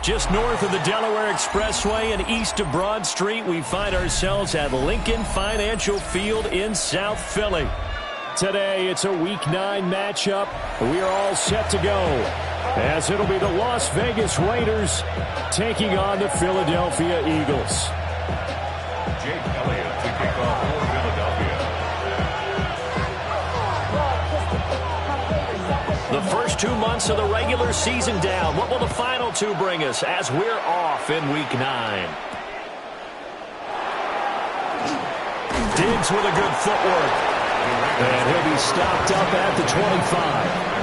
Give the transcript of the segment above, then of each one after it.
Just north of the Delaware Expressway and east of Broad Street, we find ourselves at Lincoln Financial Field in South Philly. Today, it's a Week 9 matchup. We are all set to go, as it'll be the Las Vegas Raiders taking on the Philadelphia Eagles. Jake Elliott to kick off for Philadelphia. The first 2 months of the regular season down. What will the final 2 bring us as we're off in Week 9? Diggs with a good footwork. And he'll be stopped up at the 25.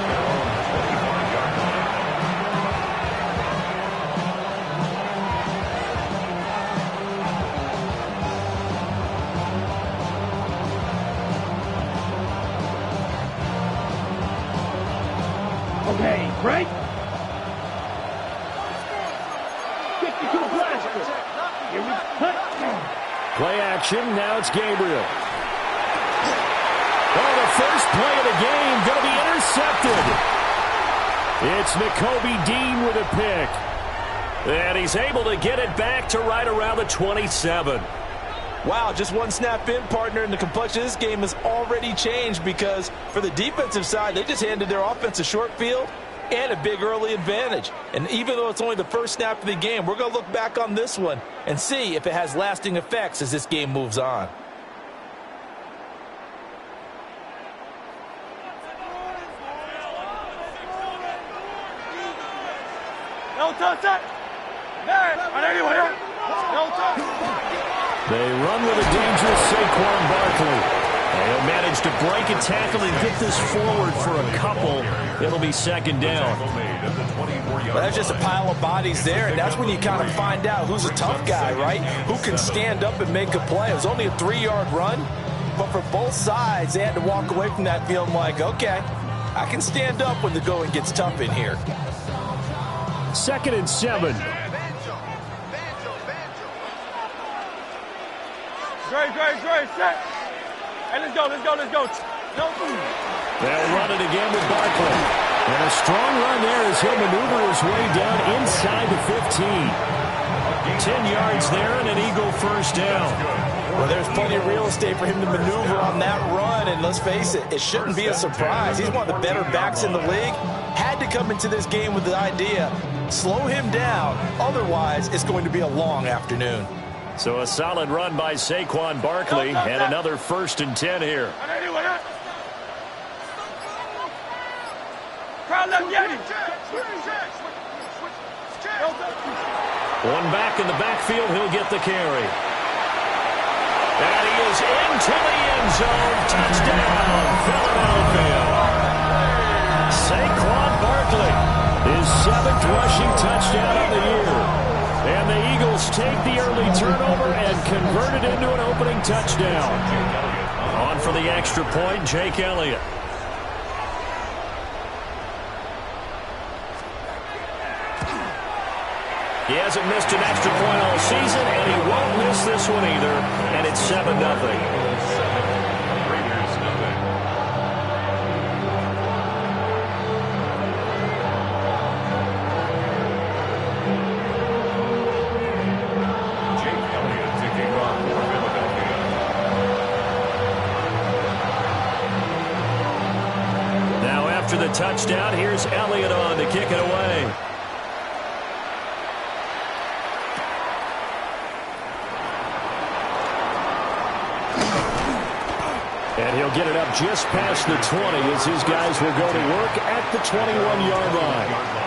Okay, break. Kick you to a blaster. Here we cut. Play action. Now it's Gabriel. Oh, the first play of the game going to be intercepted. It's Nakobe Dean with a pick. And he's able to get it back to right around the 27. Wow, just one snap in, partner, and the complexion of this game has already changed because for the defensive side, they just handed their offense a short field and a big early advantage. And even though it's only the first snap of the game, we're going to look back on this one and see if it has lasting effects as this game moves on. No touch that. No touch. They run with a dangerous Saquon Barkley. They'll manage to break a tackle and get this forward for a couple. It'll be second down. Well, that's just a pile of bodies there, and that's when you kind of find out who's a tough guy, right? Who can stand up and make a play. It was only a 3-yard run, but for both sides, they had to walk away from that feeling like, okay, I can stand up when the going gets tough in here. 2nd and 7. Great, set. Hey, let's go. No food. They'll run it again with Barkley. And a strong run there as he'll maneuver his way down inside the 15. 10 yards there and an Eagle first down. Well, there's plenty of real estate for him to maneuver on that run, and let's face it, it shouldn't be a surprise. He's one of the better backs in the league. Had to come into this game with the idea, slow him down, otherwise it's going to be a long afternoon. So a solid run by Saquon Barkley and another 1st and 10 here. One back in the backfield, he'll get the carry. And he is into the end zone. Touchdown, Philadelphia. Saquon Barkley, his 7th rushing touchdown of the year. And the Eagles take the early turnover and convert it into an opening touchdown. On for the extra point, Jake Elliott. He hasn't missed an extra point all season, and he won't miss this one either. And it's 7-0. After the touchdown, here's Elliott on to kick it away. And he'll get it up just past the 20 as his guys will go to work at the 21-yard line.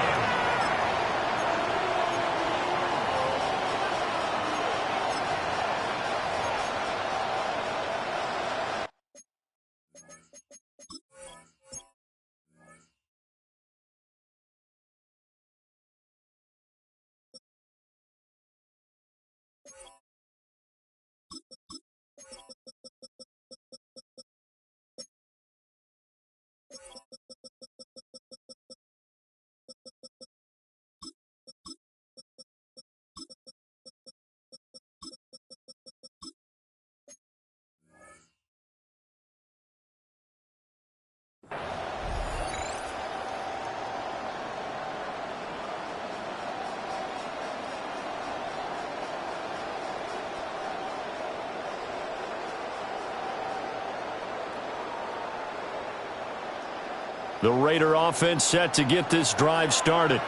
The Raider offense set to get this drive started.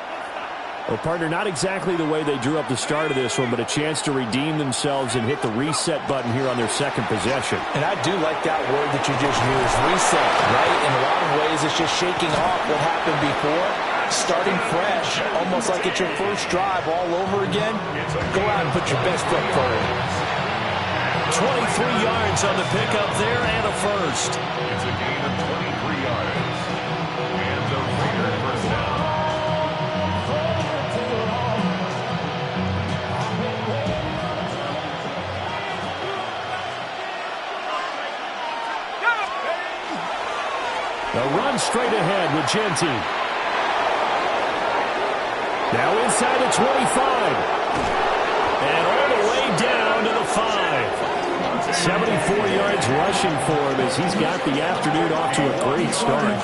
Well, partner, not exactly the way they drew up the start of this one, but a chance to redeem themselves and hit the reset button here on their second possession. And I do like that word that you just used, reset, right? In a lot of ways, it's just shaking off what happened before, starting fresh, almost like it's your first drive all over again. Go out and put your best foot forward. 23 yards on the pickup there and a first. It's a gain of 23 yards. And the Raiders first down. The run straight ahead with Genty. Now inside the 25. And all the way down to the 5. 74 yards rushing for him as he's got the afternoon off to a great start.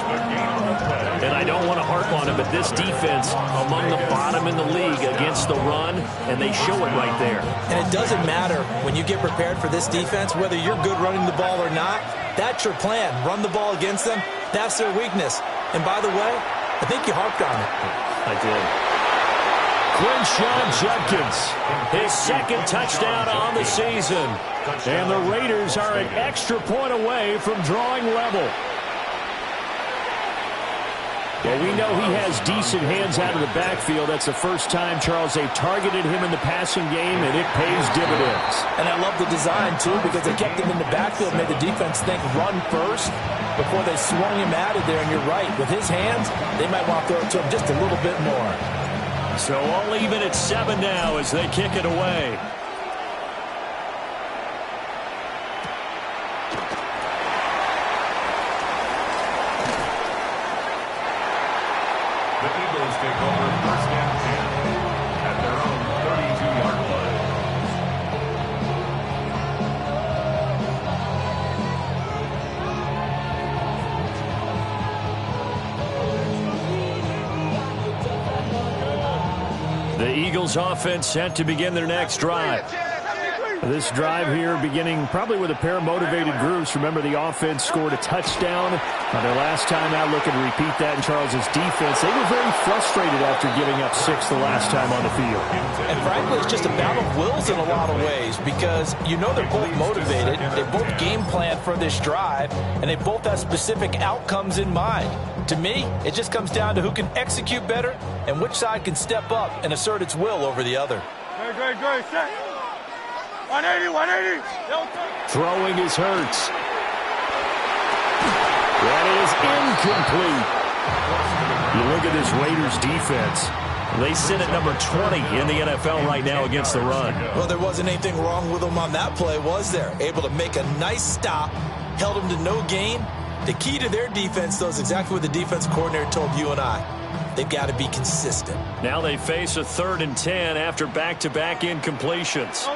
And I don't want to harp on him, but this defense among the bottom in the league against the run, and they show it right there. And it doesn't matter when you get prepared for this defense, whether you're good running the ball or not. That's your plan. Run the ball against them. That's their weakness. And by the way, I think you harped on it. I did. Quinshon Judkins, his second touchdown on the season. And the Raiders are an extra point away from drawing level. Well, we know he has decent hands out of the backfield. That's the first time, Charles, they've targeted him in the passing game, and it pays dividends. And I love the design, too, because they kept him in the backfield, made the defense think run first before they swung him out of there. And you're right, with his hands, they might want to throw it to him just a little bit more. So all even at 7 now as they kick it away. The Eagles take over first and 10 at their own 32-yard line. The Eagles offense set to begin their next drive. This drive here beginning probably with a pair of motivated groups. Remember, the offense scored a touchdown on their last time out, looking to repeat that in Charles's defense. They were very frustrated after giving up 6 the last time on the field. And frankly, it's just a battle of wills in a lot of ways because you know they're both motivated. They both game plan for this drive, and they both have specific outcomes in mind. To me, it just comes down to who can execute better and which side can step up and assert its will over the other. Great. Set. 180. Throwing is Hurts. That is incomplete. You look at this Raiders defense. They sit at number 20 in the NFL right now against the run. Well, there wasn't anything wrong with them on that play, was there? Able to make a nice stop, held them to no gain. The key to their defense, though, is exactly what the defense coordinator told you and I. They've got to be consistent. Now they face a 3rd and 10 after back-to-back incompletions.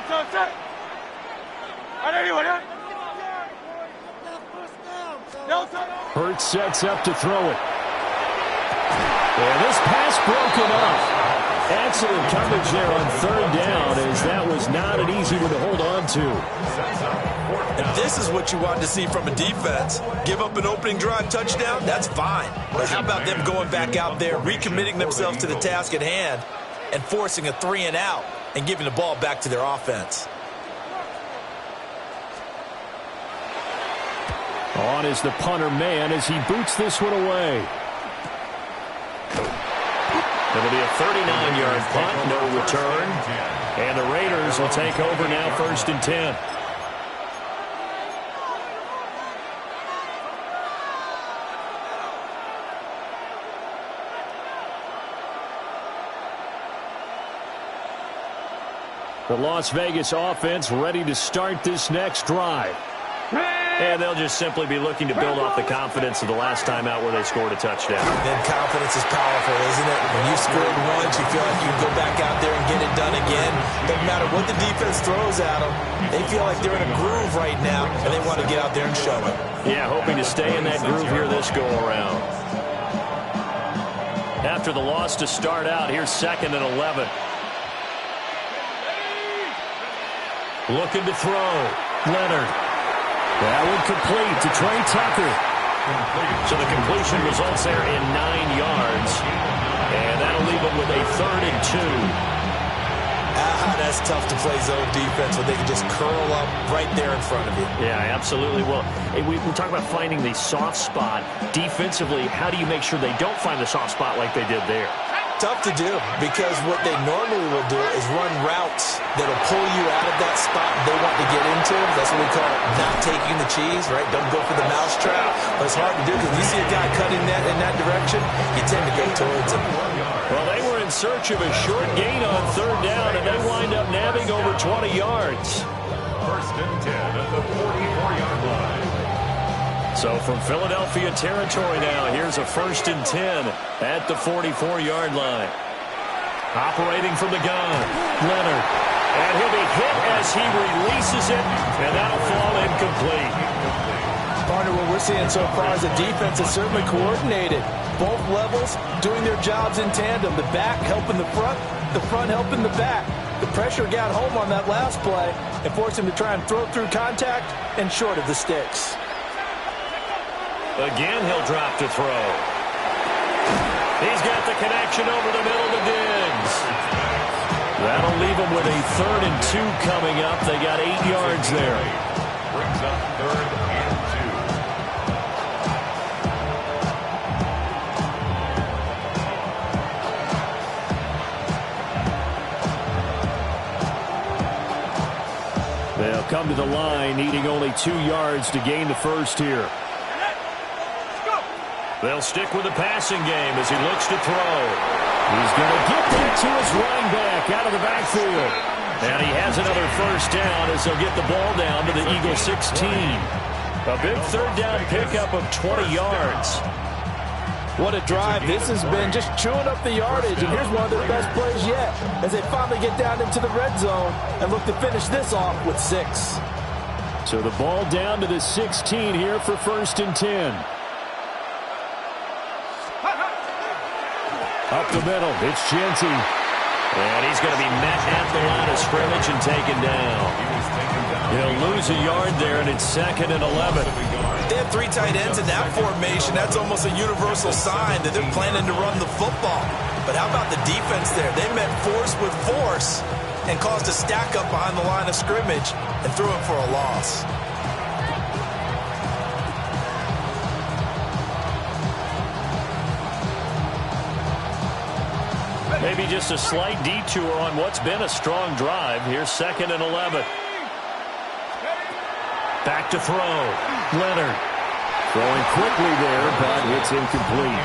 Hurts sets up to throw it. And this pass broken up. Excellent coverage there on 3rd down, as that was not an easy one to hold on to. And this is what you want to see from a defense. Give up an opening drive touchdown, that's fine. But how about them going back out there, recommitting themselves to the task at hand, and forcing a 3 and out, and giving the ball back to their offense. On is the punter man as he boots this one away. It'll be a 39-yard punt, no return. And the Raiders will take over now 1st and 10. The Las Vegas offense ready to start this next drive. And they'll just simply be looking to build off the confidence of the last time out where they scored a touchdown. Then confidence is powerful, isn't it? When you scored once, you feel like you can go back out there and get it done again. Doesn't matter what the defense throws at them. They feel like they're in a groove right now, and they want to get out there and show it. Yeah, hoping to stay in that groove here this go-around. After the loss to start out, here's 2nd and 11. Looking to throw. Leonard. That one complete to Trey Tucker. So the completion results there in 9 yards. And that'll leave them with a 3rd and 2. That's tough to play zone defense when they can just curl up right there in front of you. Yeah, absolutely. Well, we're talking about finding the soft spot. Defensively, how do you make sure they don't find the soft spot like they did there? Tough to do, because what they normally will do is run routes that'll pull you out of that spot they want to get into. That's what we call not taking the cheese, right? Don't go for the mousetrap. But it's hard to do because you see a guy cutting that in that direction, you tend to go towards him. Well, they were in search of a short gain on 3rd down, and they wind up nabbing over 20 yards. 1st and 10 at the 44-yard line. So from Philadelphia territory now, here's a 1st and 10 at the 44-yard line. Operating from the gun, Leonard. And he'll be hit as he releases it, and that'll fall incomplete. Partner, what we're seeing so far is the defense is certainly coordinated. Both levels doing their jobs in tandem. The back helping the front helping the back. The pressure got home on that last play and forced him to try and throw through contact and short of the sticks. Again, he'll drop to throw. He's got the connection over the middle to Diggs. That'll leave him with a 3rd and 2 coming up. They got 8 yards there. Brings up 3rd and 2. They'll come to the line, needing only 2 yards to gain the 1st here. They'll stick with the passing game as he looks to throw. He's going to get that to his running back out of the backfield. And he has another 1st down as they'll get the ball down to the Eagles 16. A big 3rd down pickup of 20 yards. What a drive. This has been just chewing up the yardage. And here's one of their best plays yet as they finally get down into the red zone and look to finish this off with 6. So the ball down to the 16 here for 1st and 10. Up the middle, it's Genty. And he's going to be met at the line of scrimmage and taken down. He'll lose a yard there, and it's 2nd and 11. They have 3 tight ends in that formation. That's almost a universal sign that they're planning to run the football. But how about the defense there? They met force with force and caused a stack up behind the line of scrimmage and threw him for a loss. Maybe just a slight detour on what's been a strong drive. Here's 2nd and 11. Back to throw. Leonard. Throwing quickly there, but it's incomplete.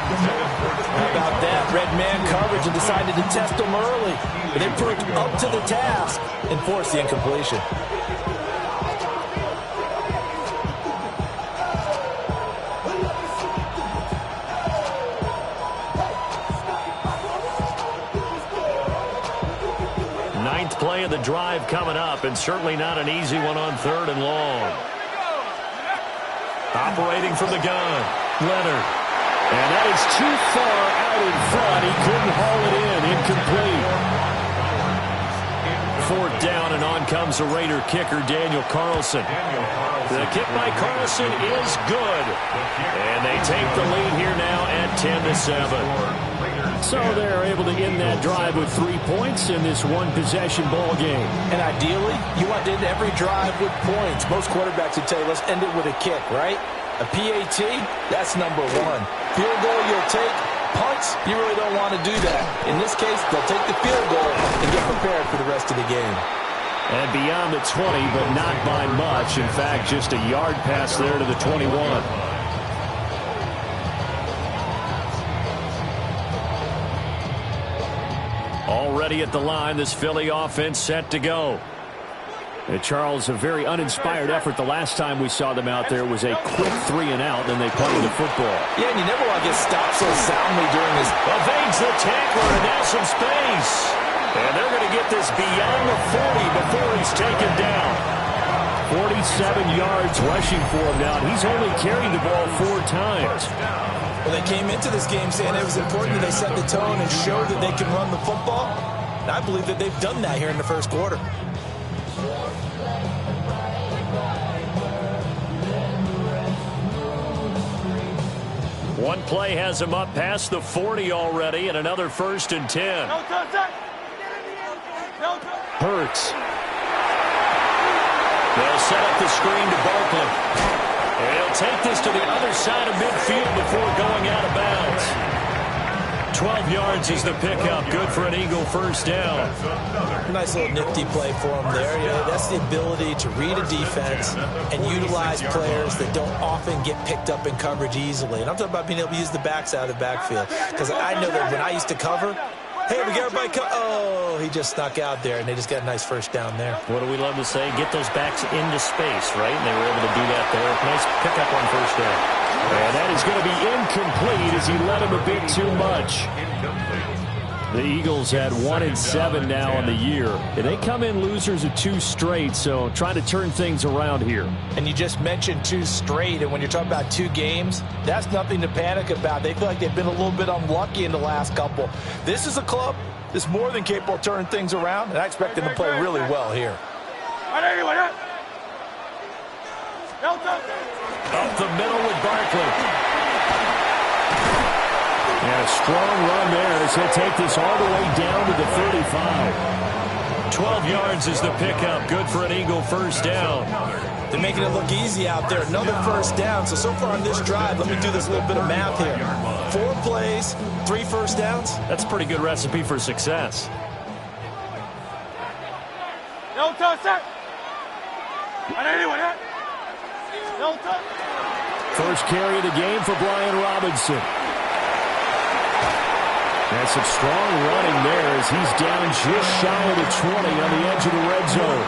How about that? Red man coverage and decided to test them early. But they proved up to the task and forced the incompletion. Play of the drive coming up, and certainly not an easy one on 3rd and long. Operating from the gun, Leonard. And that is too far out in front. He couldn't haul it in. Incomplete. 4th down, and on comes the Raider kicker, Daniel Carlson. The kick by Carlson is good. And they take the lead here now at 10-7. So they're able to end that drive with 3 points in this one-possession ball game. And ideally, you want to end every drive with points. Most quarterbacks would tell you, let's end it with a kick, right? A PAT, that's number 1. Field goal you'll take. Punts, you really don't want to do that. In this case, they'll take the field goal and get prepared for the rest of the game. And beyond the 20, but not by much. In fact, just a yard pass there to the 21. Already at the line, this Philly offense set to go. And Charles, a very uninspired effort the last time we saw them out there was a quick 3 and out, and they punted the football. Yeah, and you never want to get stopped so soundly during this. Evades the tackler, and now some space. And they're going to get this beyond the 40 before he's taken down. 47 yards rushing for him now. He's only carried the ball 4 times. Well, they came into this game saying it was important that they set the tone and show that they can run the football. And I believe that they've done that here in the first quarter. One play has him up past the 40 already, and another 1st and 10. Hurts. They'll set up the screen to Barkley. And he'll take this to the other side of midfield before going out of bounds. 12 yards is the pickup. Good for an Eagle 1st down. Nice little nifty play for him there. You know, that's the ability to read a defense and utilize players that don't often get picked up in coverage easily. And I'm talking about being able to use the backside of the backfield. Because I know that when I used to cover, hey, we got everybody oh, he just snuck out there, and they just got a nice 1st down there. What do we love to say? Get those backs into space, right? And they were able to do that there. Nice pickup on 1st down. And that is going to be incomplete as he led him a bit too much. The Eagles at 1-7 now on the year. And they come in losers of 2 straight, so trying to turn things around here. And you just mentioned 2 straight, and when you're talking about 2 games, that's nothing to panic about. They feel like they've been a little bit unlucky in the last couple. This is a club that's more than capable of turning things around, and I expect them to play really well here. Up the middle with Barkley. And a strong run there as he'll take this all the way down to the 35. 12 yards is the pickup. Good for an Eagle 1st down. They're making it look easy out there. Another 1st down. So far on this drive, let me do this little bit of math here. 4 plays, 3 1st downs. That's a pretty good recipe for success. First carry of the game for Brian Robinson. That's some strong running there as he's down just shy of the 20 on the edge of the red zone.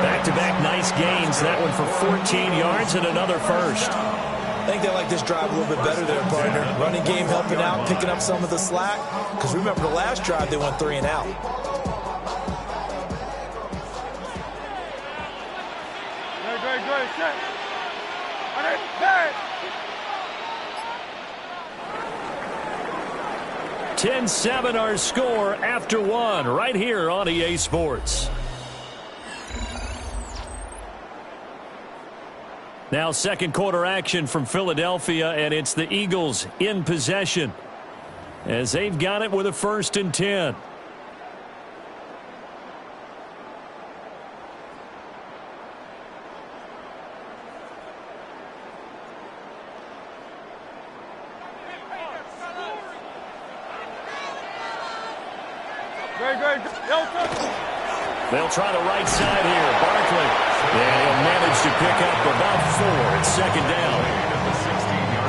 Back-to-back nice gains. That one for 14 yards and another 1st. I think they like this drive a little bit better there, partner. Running game helping out, picking up some of the slack. Because remember, the last drive they went 3 and out. Great. 10-7 our score after 1 right here on EA Sports. Now 2nd quarter action from Philadelphia, and it's the Eagles in possession as they've got it with a 1st and 10. They'll try the right side here. Barkley. And he'll manage to pick up about 4 at 2nd down.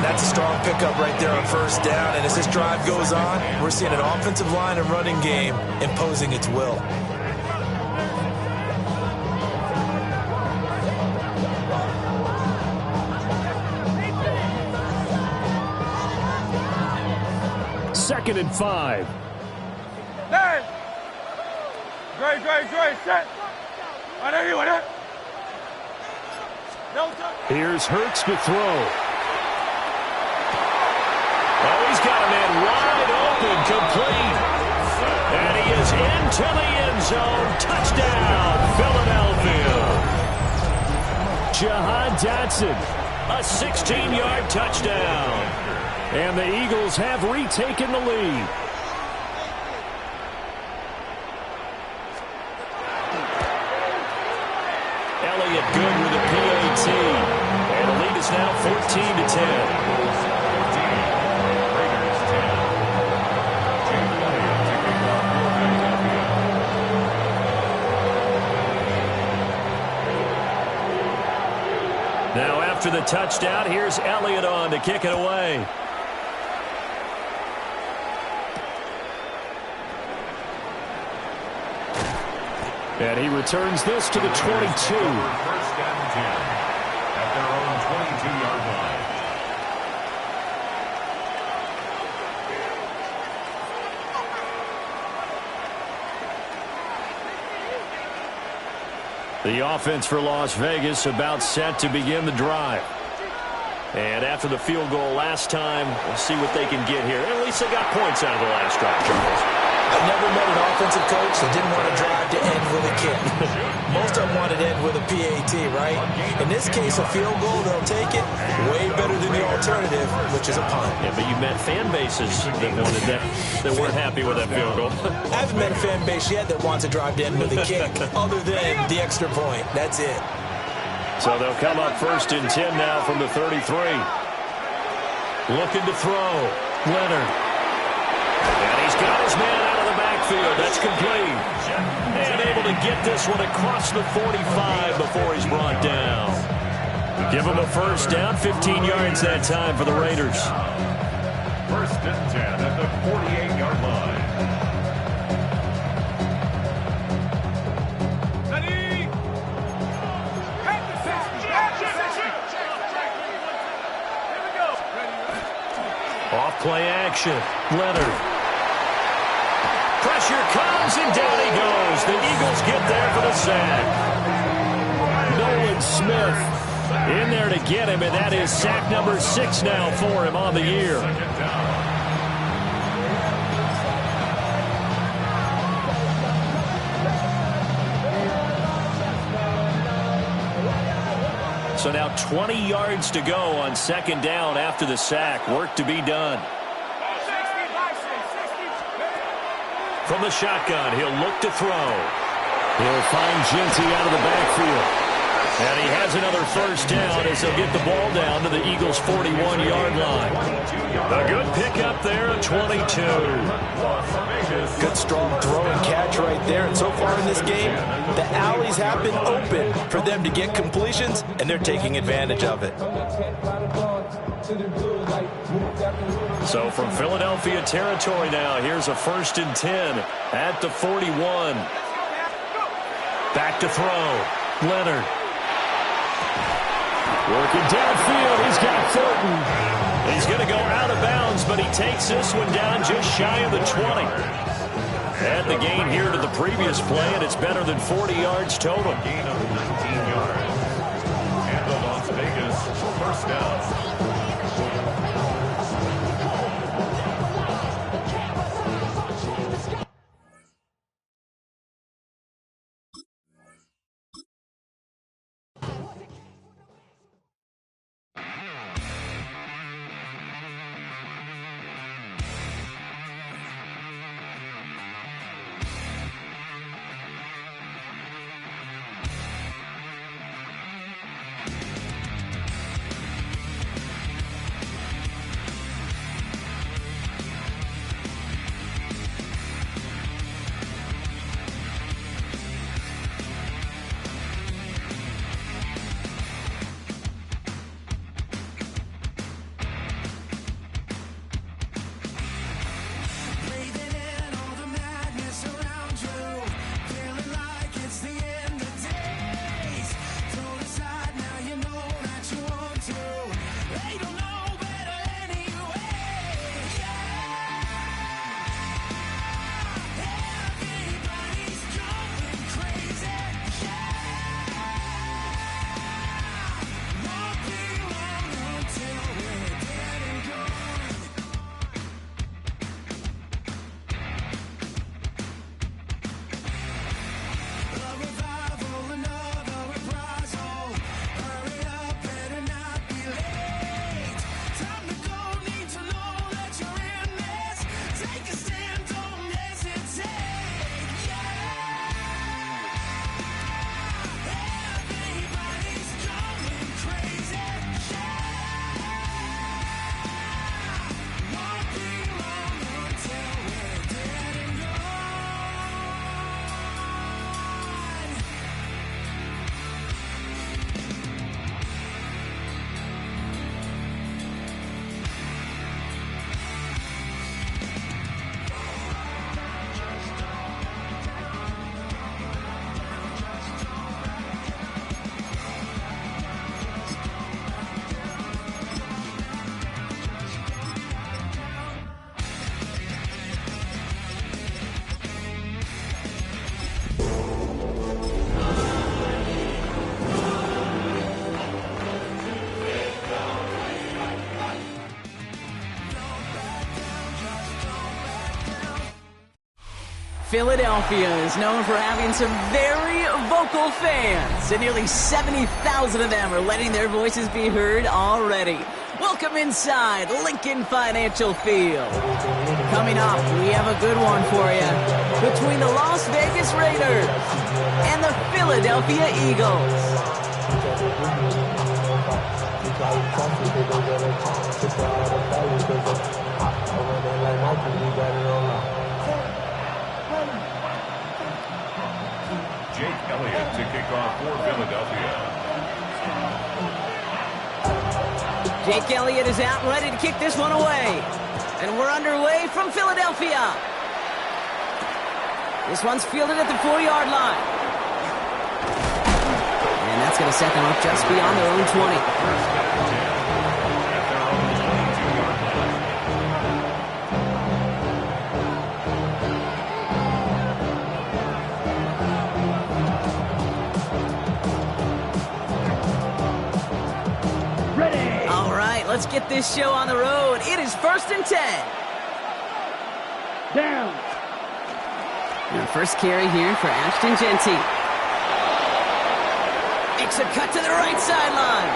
That's a strong pickup right there on 1st down. And as this drive goes on, we're seeing an offensive line and running game imposing its will. Second and 5. Hey! Great. Set. Here's Hurts to throw. Oh, he's got a man wide open, complete. And he is into the end zone. Touchdown, Philadelphia. Jahan Dotson, a 16-yard touchdown. And the Eagles have retaken the lead. Elliott good with a PAT. And the lead is now 14-10. Now after the touchdown, here's Elliott on to kick it away. And he returns this to the 22. 1st and 10 at their own 22-yard line. The offense for Las Vegas about set to begin the drive. And after the field goal last time, we'll see what they can get here. At least they got points out of the last drive, Charles. I never met an offensive coach that didn't want to drive to end with a kick. Most of them wanted to end with a PAT, right? In this case, a field goal, they'll take it. Way better than the alternative, which is a punt. Yeah, but you met fan bases that wanted that weren't happy with that field goal. I haven't met a fan base yet that wants to drive to end with a kick, other than the extra point. That's it. So they'll come up 1st and 10 now from the 33. Looking to throw. Leonard. And he's got his man out of the backfield. That's complete. And able to get this one across the 45 before he's brought down. Give him a first down, 15 yards that time for the Raiders. 1st and 10 at the 48-yard line. Off play action. Leonard. Pressure comes, and down he goes. The Eagles get there for the sack. Nolan Smith in there to get him, and that is sack number 6 now for him on the year. So now 20 yards to go on 2nd down after the sack. Work to be done. From the shotgun, he'll look to throw. He'll find Jeanty out of the backfield. And he has another first down as he'll get the ball down to the Eagles' 41-yard line. A good pickup there at 22. Good strong throw and catch right there. And so far in this game, the alleys have been open for them to get completions, and they're taking advantage of it. So from Philadelphia territory now, here's a 1st and 10 at the 41. Back to throw. Leonard. Working downfield, he's got Thornton. He's going to go out of bounds, but he takes this one down just shy of the 20. Add the gain here to the previous play, and it's better than 40 yards total. Gain of 19 yards. And the Las Vegas 1st down. Philadelphia is known for having some very vocal fans, and nearly 70,000 of them are letting their voices be heard already. Welcome inside Lincoln Financial Field. Coming up, we have a good one for you between the Las Vegas Raiders and the Philadelphia Eagles. Jake Elliott to kick off for Philadelphia. Jake Elliott is out and ready to kick this one away. And we're underway from Philadelphia. This one's fielded at the 4-yard line. And that's going to set them up just beyond their own 20. Let's get this show on the road. It is 1st and 10. Down. And first carry here for Ashton Jeanty. Makes a cut to the right sideline.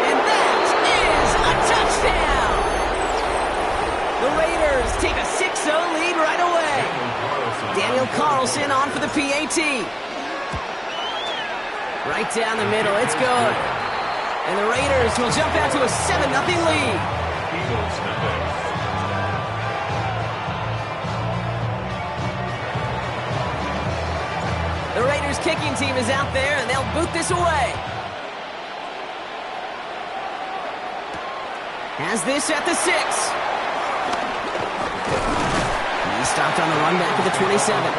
And that is a touchdown. The Raiders take a 6-0 lead right away. Daniel Carlson on for the PAT. Right down the middle, it's good. And the Raiders will jump out to a 7-0 lead. The Raiders kicking team is out there, and they'll boot this away. Has this at the 6. He stopped on the run back at the 27.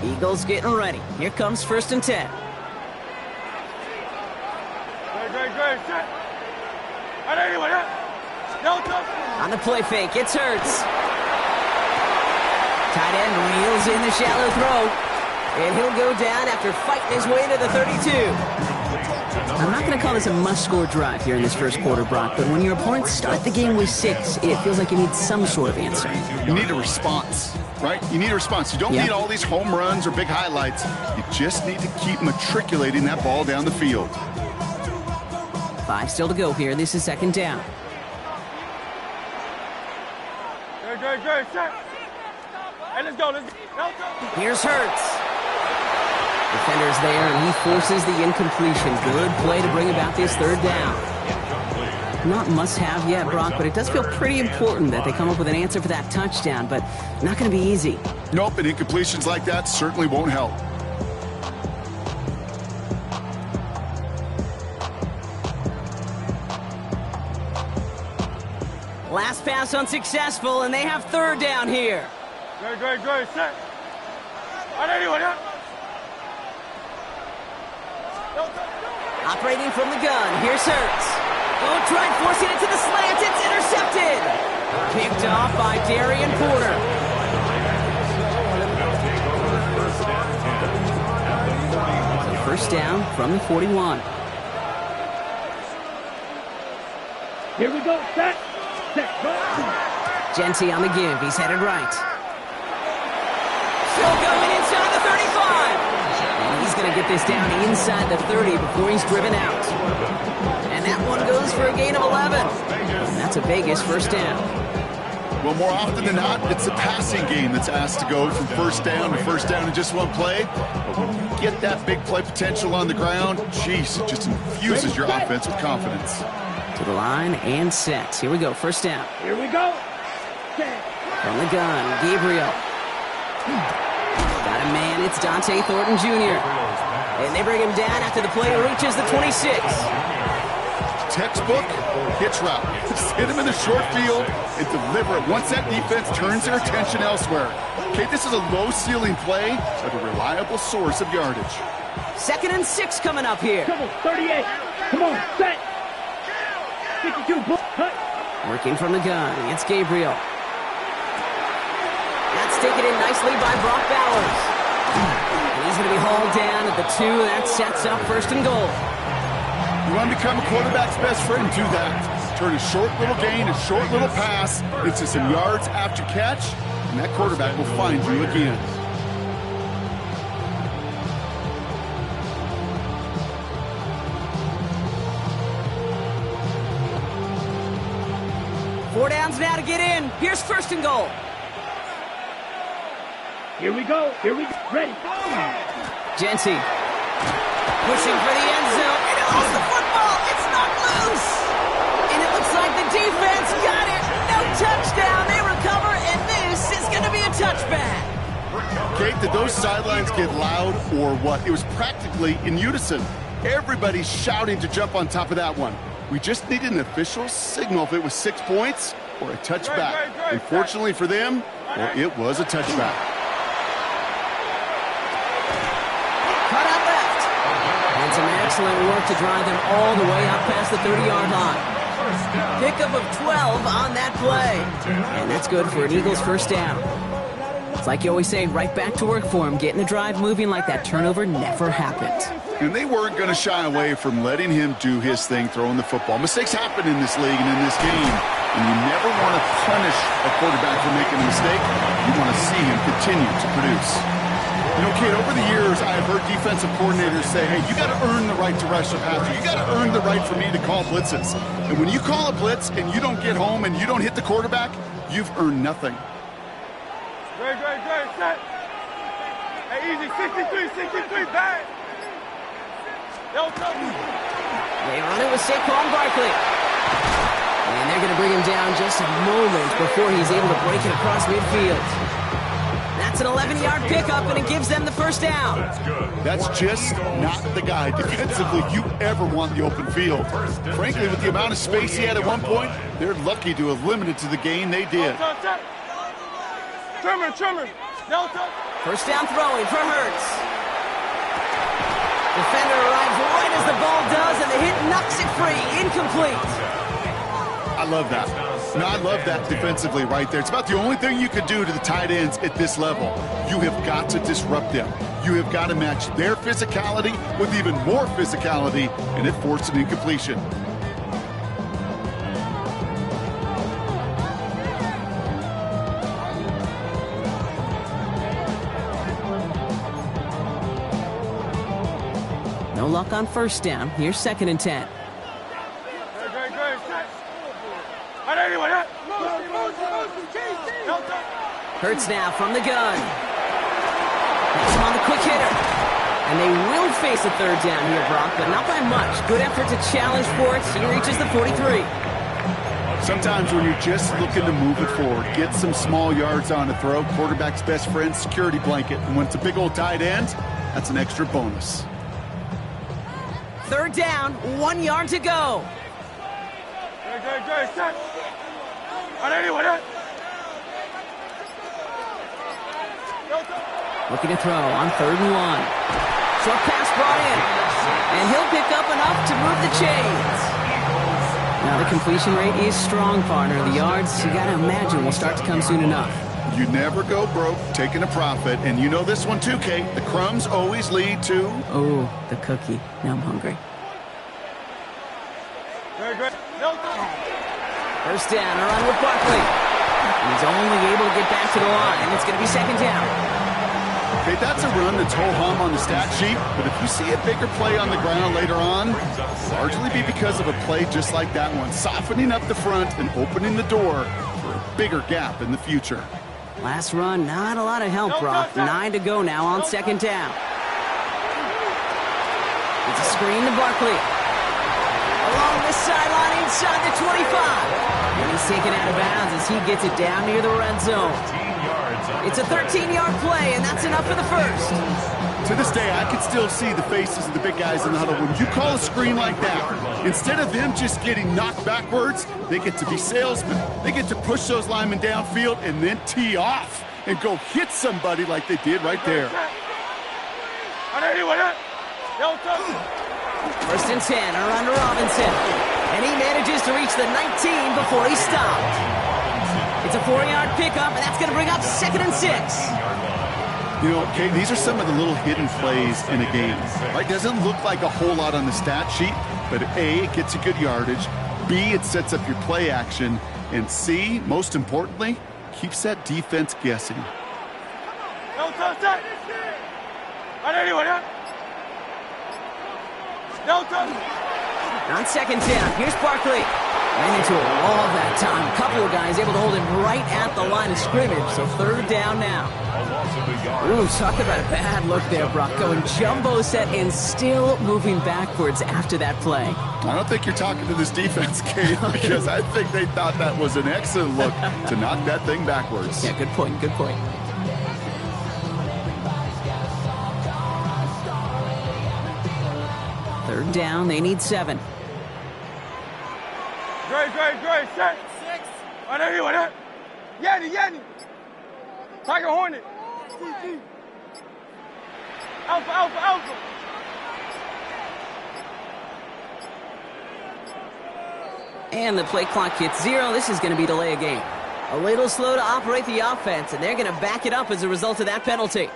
Eagles getting ready. Here comes 1st and 10. On the play fake, it's Hurts. Tight end reels in the shallow throw. And he'll go down after fighting his way to the 32. I'm not going to call this a must-score drive here in this first quarter, Brock, but when your opponents start the game with 6, it feels like you need some sort of answer. You need a response. Right? You need a response. You don't need all these home runs or big highlights. You just need to keep matriculating that ball down the field. 5 still to go here. This is 2nd down. Hey, let's go. Here's Hurts. Defender's there, and he forces the incompletion. Good play to bring about this 3rd down. Not must-have yet, Brock, but it does feel pretty important that they come up with an answer for that touchdown, but not going to be easy. Nope, and incompletions like that certainly won't help. Last pass unsuccessful, and they have 3rd down here. Great, set. Operating from the gun, here's Hurts. Oh, tried forcing it to the slant. It's intercepted. Picked off by Darian Porter. So 1st down from the 41. Here we go. Set. Go. Jeanty on the give. He's headed right. Still going inside the 35. And he's going to get this down inside the 30 before he's driven out. And that one goes for a gain of 11. And that's a Vegas 1st down. Well, more often than not, it's a passing game that's asked to go from 1st down to 1st down in just one play. But when you get that big play potential on the ground, geez, it just infuses your offense with confidence. To the line and set. Here we go, 1st down. Here we go. From the gun, Gabriel. Got a man, it's Dante Thornton Jr. And they bring him down after the play reaches the 26. Textbook hitch route. Just hit him in the short field and deliver it once that defense turns their attention elsewhere. Okay, this is a low-ceiling play, but a reliable source of yardage. 2nd and 6 coming up here. Come on, 38. Come on, set. 52, cut. Working from the gun. It's Gabriel. That's taken in nicely by Brock Bowers. And he's going to be hauled down at the 2. That sets up 1st and goal. You want to become a quarterback's best friend, do that. Turn a short little gain, a short little pass into some yards after catch, and that quarterback will find you again. Four downs now to get in. Here's 1st and goal. Here we go. Here we go. Ready. Jency pushing for the end zone. And it lost the football. It's not loose. And it looks like the defense got it. No touchdown. They recover, and this is going to be a touchback. Kate, did those sidelines get loud or what? It was practically in unison. Everybody's shouting to jump on top of that one. We just needed an official signal if it was 6 points or a touchback. Unfortunately for them, well, it was a touchback. Cut out left. And some excellent work to drive them all the way up past the 30-yard line. Pickup of 12 on that play. And that's good for an Eagles 1st down. It's like you always say, right back to work for him, getting the drive moving like that turnover never happened. And they weren't going to shy away from letting him do his thing, throwing the football. Mistakes happen in this league and in this game. And you never want to punish a quarterback for making a mistake. You want to see him continue to produce. You know, Kate, over the years, I've heard defensive coordinators say, hey, you got to earn the right to rush the passer. You got to earn the right for me to call blitzes. And when you call a blitz and you don't get home and you don't hit the quarterback, you've earned nothing. Great, set. Hey, easy, 63, back. They run it with Saquon Barkley. And they're going to bring him down just a moment before he's able to break it across midfield. That's an 11-yard pickup, and it gives them the 1st down. That's just not the guy defensively you ever want the open field. Frankly, with the amount of space he had at one point, they're lucky to have limited to the gain they did. Trimmer. 1st down throwing for Hurts. Defender arrives right as the ball does, and the hit knocks it free. Incomplete. I love that. No, I love that defensively right there. It's about the only thing you could do to the tight ends at this level. You have got to disrupt them. You have got to match their physicality with even more physicality, and it forced an incompletion. No luck on 1st down. Here's 2nd and 10. Hurts now from the gun. Makes him on the quick hitter. And they will face a 3rd down here, Brock, but not by much. Good effort to challenge for it. He reaches the 43. Sometimes when you're just looking to move it forward, get some small yards on a throw, quarterback's best friend, security blanket. And when it's a big old tight end, that's an extra bonus. 3rd down, 1 yard to go. Set. Looking to throw on 3rd and 1. Short pass brought in. And he'll pick up enough to move the chains. Now the completion rate is strong, partner. The yards, you got to imagine, will start to come soon enough. You never go broke taking a profit. And you know this one too, Kate. The crumbs always lead to... Oh, the cookie. Now I'm hungry. 1st down, a run with Barkley. He's only able to get back to the line. It's going to be 2nd down. Okay, that's a run that's ho-hum on the stat sheet, but if you see a bigger play on the ground later on, largely be because of a play just like that one, softening up the front and opening the door for a bigger gap in the future. Last run, not a lot of help, Brock. 9 to go now on 2nd down. It's a screen to Barkley. Along the sideline inside the 25. And he's taken out of bounds as he gets it down near the red zone. It's a 13-yard play, and that's enough for the 1st. To this day, I can still see the faces of the big guys in the huddle. When you call a screen like that, instead of them just getting knocked backwards, they get to be salesmen. They get to push those linemen downfield and then tee off and go hit somebody like they did right there. 1st and 10, around to Robinson. And he manages to reach the 19 before he stopped. It's a 4-yard pickup, and that's going to bring up 2nd and 6. You know, Kate, these are some of the little hidden plays in a game. Right? Doesn't look like a whole lot on the stat sheet, but A, it gets you good yardage. B, it sets up your play action. And C, most importantly, keeps that defense guessing. No touch that. No touch. On 2nd down, here's Barkley. Ran into a wall that time. A couple of guys able to hold him right at the line of scrimmage, so 3rd down now. Ooh, talk about a bad look there, Brock. Going jumbo set and still moving backwards after that play. I don't think you're talking to this defense, Kate, because I think they thought that was an excellent look to knock that thing backwards. Yeah, good point, good point. Third down, they need 7. Great, set. 6. Yanni. Tiger Hornet. CG. Alpha. And the play clock hits 0. This is going to be delay a game. A little slow to operate the offense, and they're going to back it up as a result of that penalty.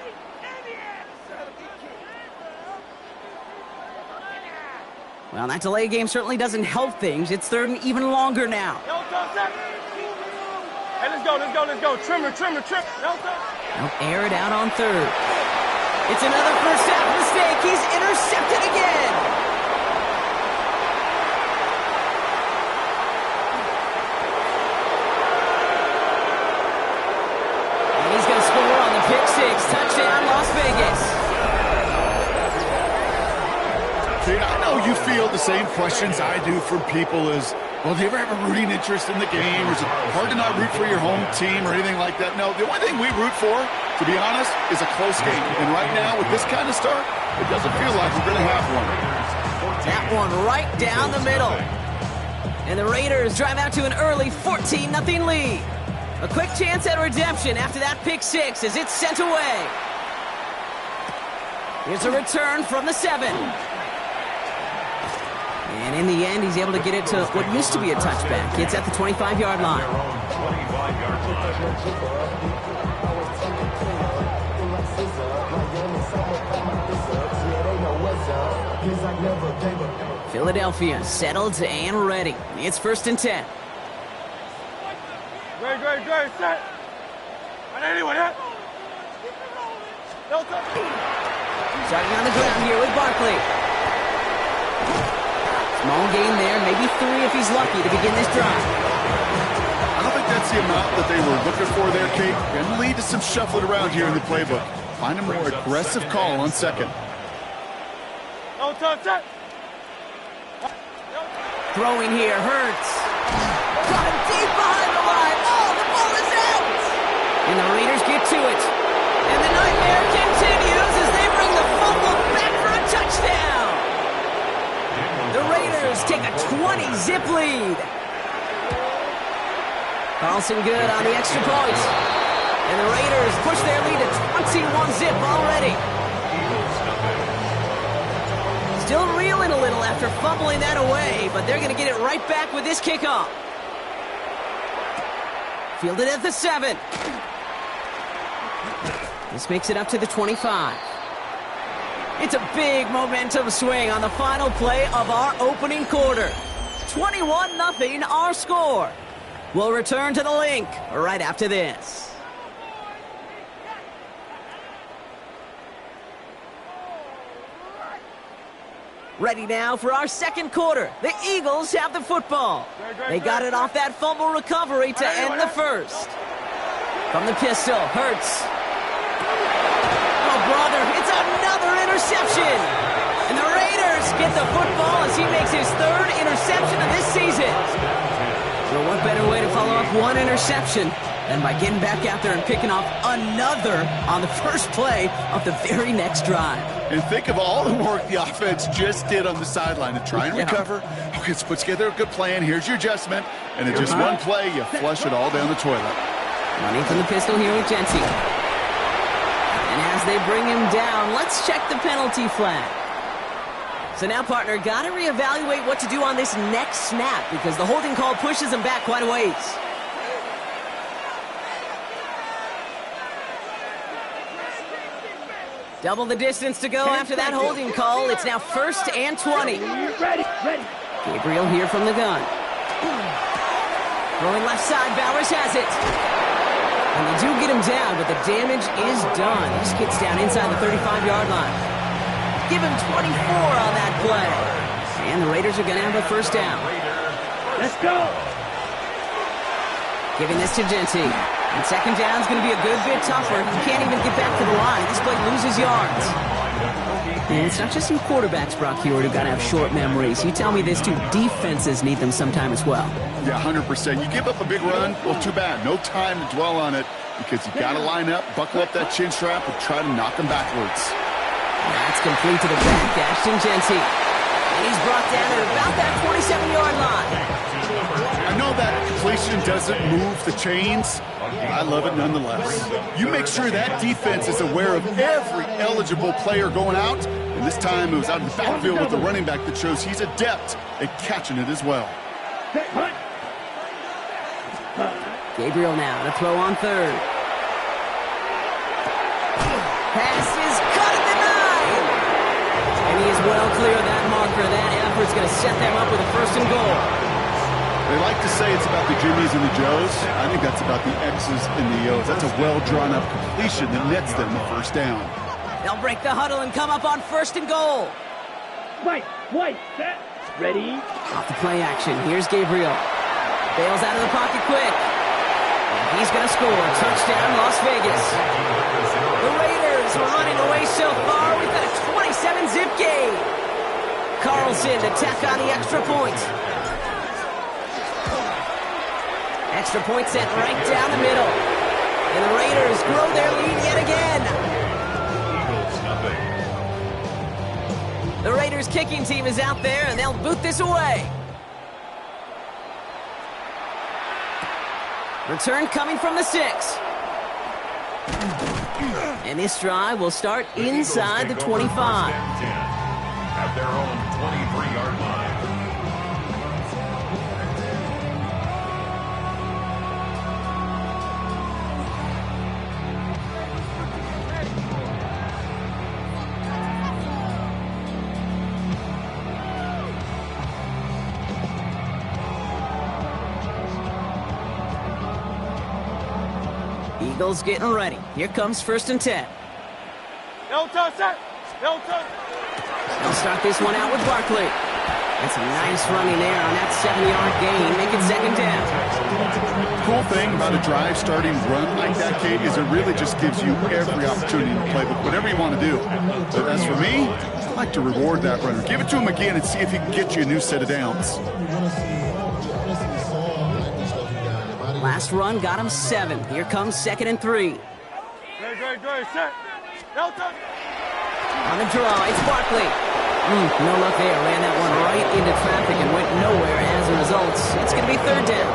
Well, that delay game certainly doesn't help things. It's 3rd and even longer now. Hey, let's go. Trimmer. They'll air it out on 3rd. It's another first half mistake. He's intercepted again. And he's going to score on the pick 6. Touchdown, Las Vegas. Kate, I know you feel the same questions I do from people as, well, do you ever have a rooting interest in the game? Or is it hard to not root for your home team or anything like that? No, the only thing we root for, to be honest, is a close game. And right now, with this kind of start, it doesn't feel like we're going to have one. That one right down the middle. And the Raiders drive out to an early 14-0 lead. A quick chance at redemption after that pick 6 as it's sent away. Here's a return from the 7. And in the end, he's able to get it to what used to be a touchback. It's at the 25-yard line. Philadelphia settled and ready. It's 1st and 10. Great, set. Starting on the ground here with Barkley. Small gain there, maybe 3 if he's lucky to begin this drive. I don't think that's the amount that they were looking for there, Kate. Going to lead to some shuffling around here in the playbook. Find a more aggressive call on 2nd. No touch that. Throwing here, Hurts. Got him deep behind the line. Oh, the ball is out! And the Raiders get to it. And the nightmare continues as they bring the fumble back for a touchdown. The Raiders take a 20-zip lead. Carlson good on the extra point. And the Raiders push their lead to 21-zip already. Still reeling a little after fumbling that away, but they're going to get it right back with this kickoff. Fielded at the 7. This makes it up to the 25. It's a big momentum swing on the final play of our opening quarter. 21-0 our score. We'll return to the link right after this. Ready now for our second quarter. The Eagles have the football. They got it off that fumble recovery to end the first. From the pistol, Hurts. Oh, brother, it's another interception. And the Raiders get the football as he makes his 3rd interception of this season. Well, what better way to follow up one interception than by getting back out there and picking off another on the first play of the very next drive. And think of all the work the offense just did on the sideline to try and recover. Okay, let's put together a good plan. Here's your adjustment. And in just one play, you flush it all down the toilet. Running from the pistol here with Jency. And as they bring him down, let's check the penalty flag. So now, partner, got to reevaluate what to do on this next snap because the holding call pushes him back quite a ways. Double the distance to go after that holding call. It's now 1st and 20. Ready. Gabriel here from the gun. Throwing left side, Bowers has it. And they do get him down, but the damage is done. He just gets down inside the 35-yard line. Give him 24 on that play. And the Raiders are going to have a first down. Let's go. Giving this to Genty. And second down is going to be a good bit tougher. He can't even get back to the line. This play loses yards. And it's not just some quarterbacks, Brock Huard, who got to have short memories. You tell me this too. Defenses need them sometime as well. Yeah, 100%. You give up a big run, well, too bad. No time to dwell on it because you got to line up, buckle up that chin strap, and try to knock him backwards. That's complete to the back, Ashton Genty. And he's brought down at about that 27-yard line. I know that completion doesn't move the chains. I love it nonetheless. You make sure that defense is aware of every eligible player going out. And this time it was out of the backfield with the running back that shows he's adept at catching it as well. Gabriel now to throw on third. Pass is cut at the 9. And he is well clear of that marker. That effort's going to set them up with a 1st and goal. They like to say it's about the Jimmies and the Joes. I think that's about the X's and the O's. That's a well-drawn-up completion that nets them the first down. They'll break the huddle and come up on 1st and goal. Wait, set, ready. Off the play action. Here's Gabriel. Bails out of the pocket quick. And he's going to score. Touchdown, Las Vegas. The Raiders are running away so far. We've got a 27-zip game. Carlson to tack on the extra point. Extra point set right down the middle. And the Raiders grow their lead yet again. The Raiders kicking team is out there, and they'll boot this away. Return coming from the 6. And this drive will start inside the 25. At their own 23-yard line. Eagles getting ready. Here comes 1st and 10. No touch, set. No touch. They'll start this one out with Barkley. That's a nice running there on that 7-yard gain. Make it 2nd down. Cool thing about a drive starting run like that, Kate, is it really just gives you every opportunity to play with whatever you want to do. But as for me, I like to reward that runner. Give it to him again and see if he can get you a new set of downs. Last run got him 7. Here comes 2nd and 3. Great, set. No touch. On the draw, it's Barkley. No luck there. Ran that one right into traffic and went nowhere as a result. It's going to be 3rd down.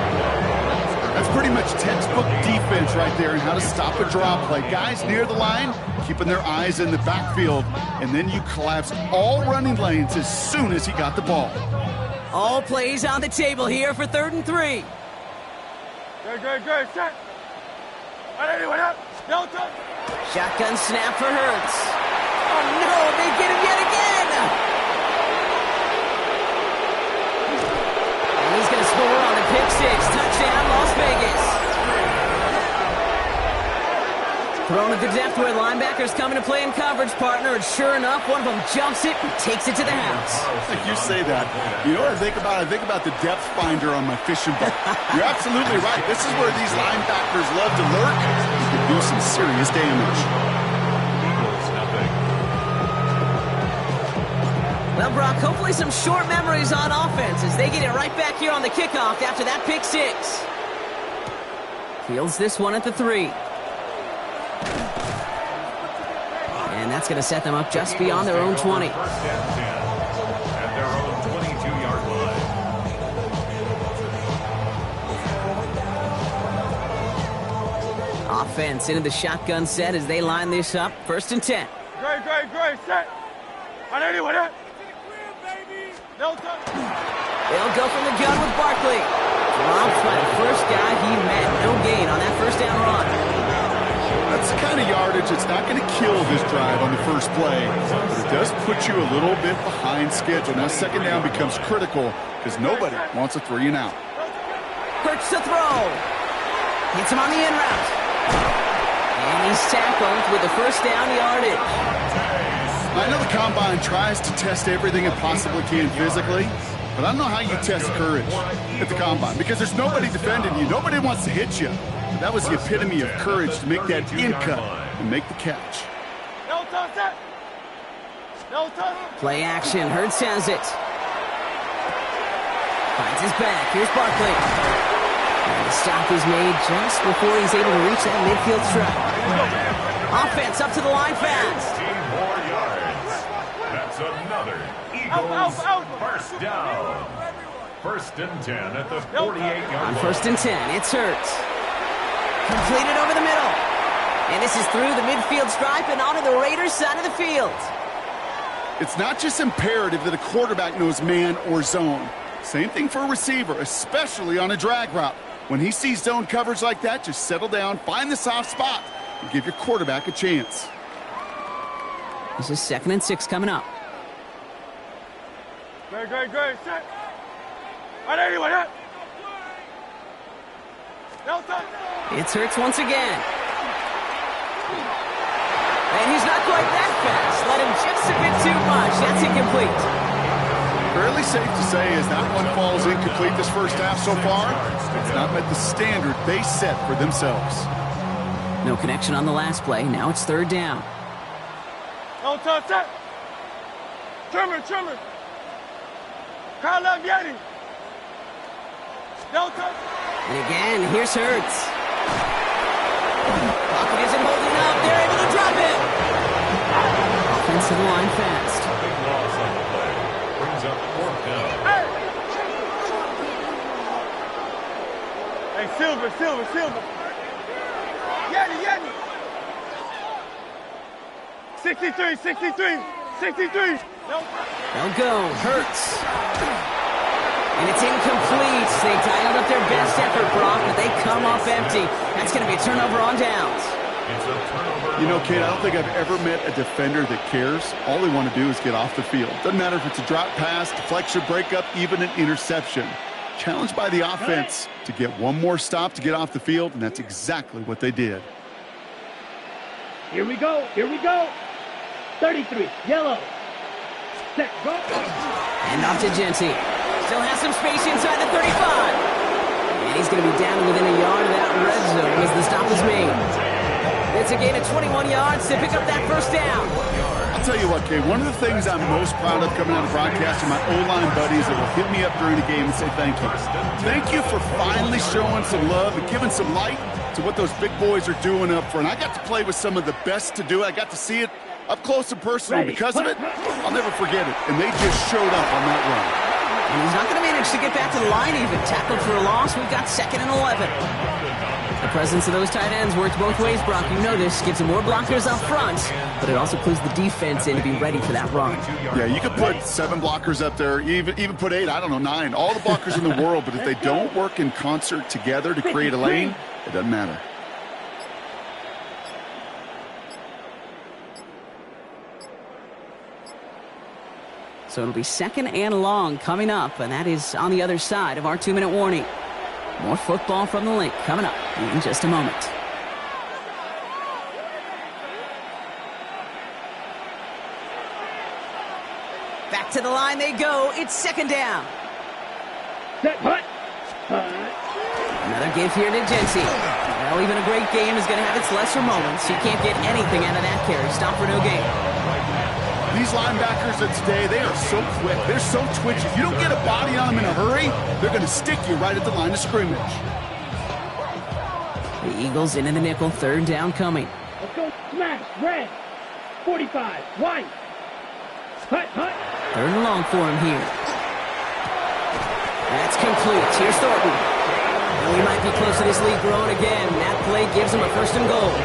That's pretty much textbook defense right there and how to stop a draw play. Guys near the line, keeping their eyes in the backfield, and then you collapse all running lanes as soon as he got the ball. All plays on the table here for 3rd and 3. Great, set. Anyone up? No touch. Shotgun snap for Hurts. Oh no, they get him yet again! And he's going to score on the pick 6. Touchdown, Las Vegas. Thrown at the depth where linebackers coming to play in coverage, partner, and sure enough, one of them jumps it and takes it to the house. You say that. You know what I think about? I think about the depth finder on my fishing boat. You're absolutely right. This is where these linebackers love to lurk. You can do some serious damage. Well, Brock, hopefully some short memories on offense as they get it right back here on the kickoff after that pick 6. Fields this one at the 3. And that's going to set them up just beyond their own 20. First and 10 at their own 22-yard line. Offense into the shotgun set as they line this up. 1st and 10. Great, set. On anyone up? They'll go from the gun with Barkley. Dropped by the first guy he met. No gain on that first down run. That's the kind of yardage that's not going to kill this drive on the first play, but it does put you a little bit behind schedule. Now second down becomes critical because nobody wants a 3 and out. Hurts to throw. Hits him on the in route. And he's tackled with the first down yardage. I know the Combine tries to test everything it possibly can physically, but I don't know how you test courage at the Combine because there's nobody defending you. Nobody wants to hit you. But that was the epitome of courage to make that in cut and make the catch. Play action. Hurts has it. Finds his back. Here's Barkley. And the stop is made just before he's able to reach that midfield stripe. Offense up to the line fast. 15 more yards. That's another Eagles first down. 1st and 10 at the 48-yard line. On 1st and 10, it's Hurts. Completed over the middle. And this is through the midfield stripe and onto the Raiders' side of the field. It's not just imperative that a quarterback knows man or zone. Same thing for a receiver, especially on a drag route. When he sees zone coverage like that, just settle down, find the soft spot, and give your quarterback a chance. This is 2nd and 6 coming up. Great. Set. Right anyway, that. It's Hurts once again. And he's not quite that fast. Let him just a bit too much. That's incomplete. Fairly safe to say as that one falls incomplete this first half so far, it's not met the standard they set for themselves. No connection on the last play. Now it's 3rd down. Don't touch that. Trimmer. Kyle Yeti. Don't touch. And again, here's Hurts. Pocket isn't holding up. They're able to drop it. Offense to the line fast. Big loss on the play. Brings up 4th down. Hey, Silver. Yeti. 63. They'll go. Hurts. And it's incomplete. They dialed up their best effort, Brock, but they come off empty. That's going to be a turnover on downs. It's a turnover. You know, Kate, I don't think I've ever met a defender that cares. All they want to do is get off the field. Doesn't matter if it's a drop pass, deflection, breakup, even an interception. Challenged by the offense to get one more stop to get off the field, and that's exactly what they did. Here we go. 33, yellow. Set, go. And off to Genty. Still has some space inside the 35. And he's going to be down within a yard of that red zone as the stop is made. It's a gain of 21 yards to pick up that first down. I'll tell you what, Kate, one of the things I'm most proud of coming out of broadcast are my O-line buddies that will hit me up during the game and say thank you. Thank you for finally showing some love and giving some light to what those big boys are doing up front. I got to play with some of the best to do it. I got to see it up close and personal. Because of it, I'll never forget it. And they just showed up on that run. And he's not going to manage to get back to the line even. Tackled for a loss. We've got 2nd and 11. The presence of those tight ends works both ways, Brock. You know this. Gives them more blockers up front, but it also clues the defense in to be ready for that run. Yeah, you could put 7 blockers up there, even put 8, I don't know, 9. All the blockers in the world, but if they don't work in concert together to create a lane, it doesn't matter. So it'll be 2nd and long coming up, and that is on the other side of our 2-minute warning. More football from the Link coming up in just a moment. Back to the line they go. It's 2nd down. Set, hut. Another give here to Genty. Well, even a great game is going to have its lesser moments. You can't get anything out of that carry. Stop for no gain. These linebackers of today, they are so quick. They're so twitchy. If you don't get a body on them in a hurry, they're going to stick you right at the line of scrimmage. The Eagles into the nickel. 3rd down coming. Let's go. Smash. Red. 45. White. Hut. 3rd and long for him here. That's complete. Here's Thornton. And we might be close to this lead growing again. That play gives him a 1st and goal.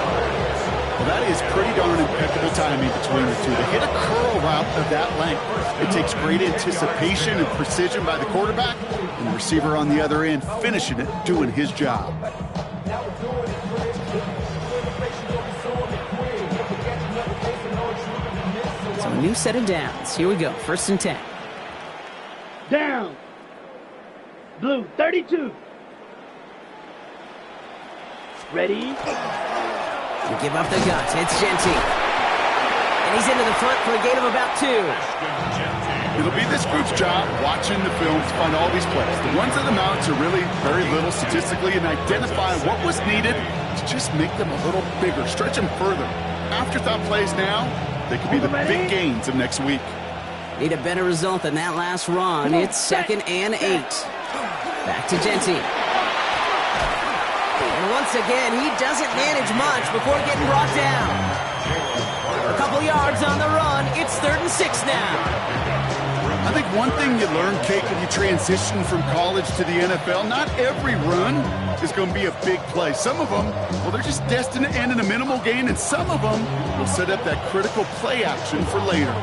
Well, that is pretty darn impeccable timing between the two. To hit a curl route of that length, it takes great anticipation and precision by the quarterback, and the receiver on the other end finishing it, doing his job. So a new set of downs. Here we go. 1st and 10. Down. Blue, 32. Ready? You give up the guts. It's Jeanty. And he's into the front for a gain of about 2. It'll be this group's job watching the film to find all these plays. The ones on the mounts are really very little statistically, and identify what was needed to just make them a little bigger, stretch them further. Afterthought plays now, they could be the big gains of next week. Need a better result than that last run. It's 2nd and 8. Back to Jeanty. And once again, he doesn't manage much before getting brought down. A couple yards on the run. It's 3rd and 6 now. I think one thing you learn, Kate, when you transition from college to the NFL, not every run is going to be a big play. Some of them, well, they're just destined to end in a minimal gain, and some of them will set up that critical play action for later.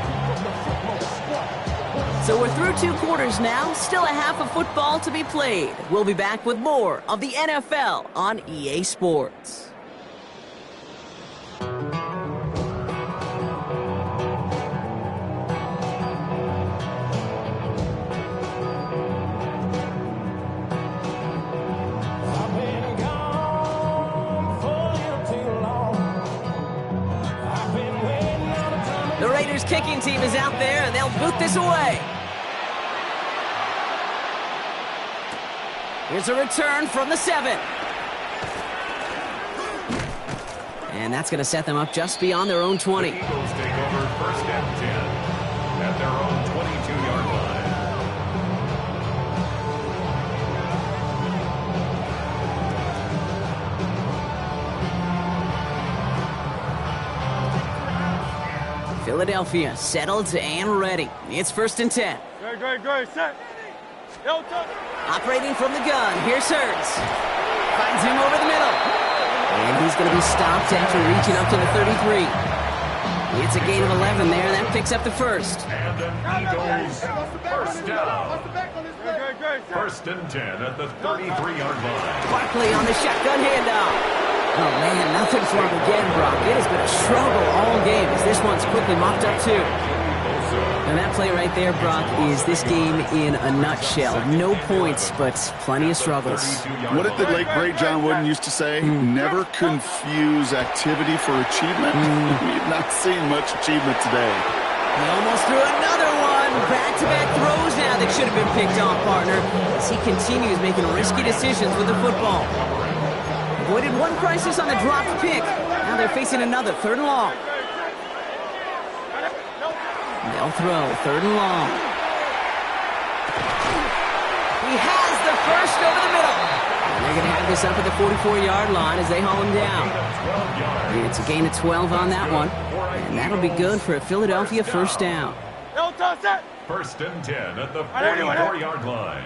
So we're through 2 quarters now, still a half of football to be played. We'll be back with more of the NFL on EA Sports. The Raiders kicking team is out there, and they'll boot this away. Here's a return from the 7. And that's going to set them up just beyond their own 20. The Eagles take over 1st and 10 at their own 22-yard line. Philadelphia settled and ready. It's 1st and 10. Great, set. Operating from the gun, here's Hurts. Finds him over the middle. And he's going to be stopped after reaching up to the 33. It's a gain of 11 there, and that picks up the 1st. And the Eagles, 1st down. 1st and 10 at the 33-yard line. Barkley on the shotgun handoff. Oh, man, nothing's wrong again, Brock. It has been a struggle all game as this one's quickly mopped up, too. And that play right there, Brock, is this game in a nutshell. No points, but plenty of struggles. What did the late, great John Wooden used to say? Never confuse activity for achievement. We've not seen much achievement today. He almost threw another one. Back-to-back throws now that should have been picked off, partner, as he continues making risky decisions with the football. Avoided one crisis on the dropped pick. Now they're facing another 3rd and long. They'll throw 3rd and long. He has the 1st over the middle. And they're going to have this up at the 44-yard line as they haul him down. It's a gain of 12 on that one. And that'll be good for a Philadelphia 1st down. 1st and 10 at the 44-yard line.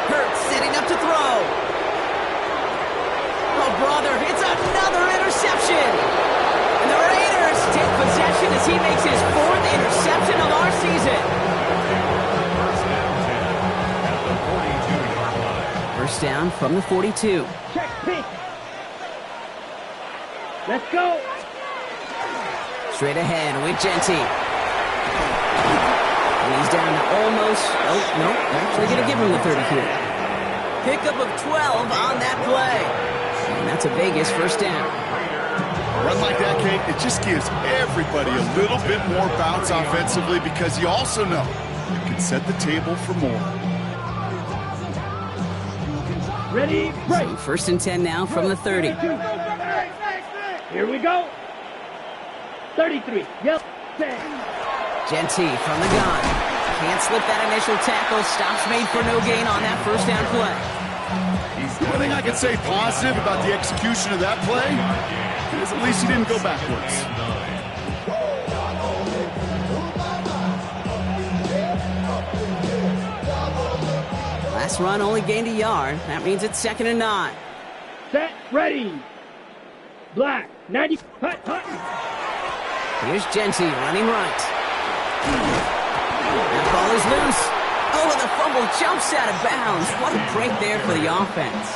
Hurts setting up to throw. Oh, brother, it's another interception. And the Raiders take possession as he makes his 4th interception of our season. 1st and 10 at the 42-yard line. 1st down from the 42. Check pitch. Let's go. Straight ahead with Jeanty. And he's down to almost, oh, no, actually going to give him the 30 here. Pickup of 12 on that play. And that's a Vegas 1st down. A run like that, Kate, it just gives everybody a little bit more bounce offensively because you also know you can set the table for more. Ready, break. So 1st and 10 now from the 30. Here we go. 33. Yep. Jeanty from the gun. Can't slip that initial tackle. Stops made for no gain on that 1st down play. The only thing I can say positive about the execution of that play is at least he didn't go backwards. Last run only gained a yard. That means it's 2nd and 9. set, ready. Black, 90, hut, hut. Here's Genty running right. That ball is loose. Oh, and the fumble jumps out of bounds. What a break there for the offense.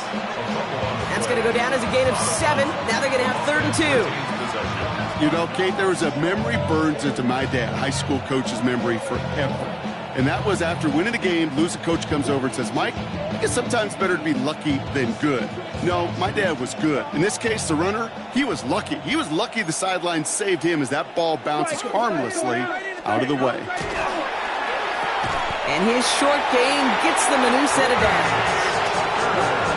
That's going to go down as a gain of 7. Now they're going to have 3rd and 2. You know, Kate, there was a memory burns into my dad, high school coach's memory forever. And that was after winning a game, losing coach comes over and says, Mike, I think it's sometimes better to be lucky than good. No, my dad was good. In this case, the runner, he was lucky. He was lucky the sideline saved him as that ball bounces harmlessly out of the way. And his short game gets them a new set of downs.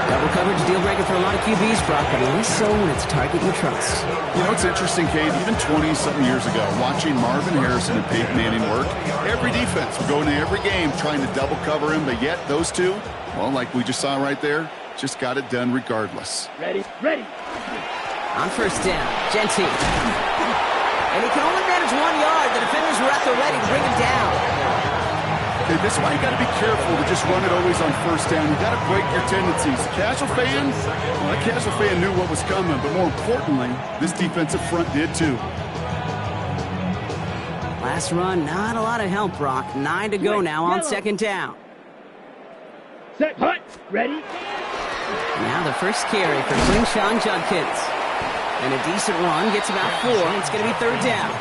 Double coverage deal breaker for a lot of QBs, Brock, but only so when it's target you trust. You know, it's interesting, Kate, even 20-something years ago, watching Marvin Harrison and Peyton Manning work, every defense would go into every game trying to double cover him, but yet those two, well, like we just saw right there, just got it done regardless. Ready, ready. On first down, Genty. And he can only manage 1 yard. The defenders were at the ready to bring him down. Okay, this is why you got to be careful to just run it always on first down. You got to break your tendencies. Casual fan, well, that casual fan knew what was coming, but more importantly, this defensive front did too. Last run, not a lot of help, Brock. 9 to go now on second down. Set, hut, ready. Now the first carry for Quinshawn Judkins. And a decent run gets about 4. It's going to be 3rd down.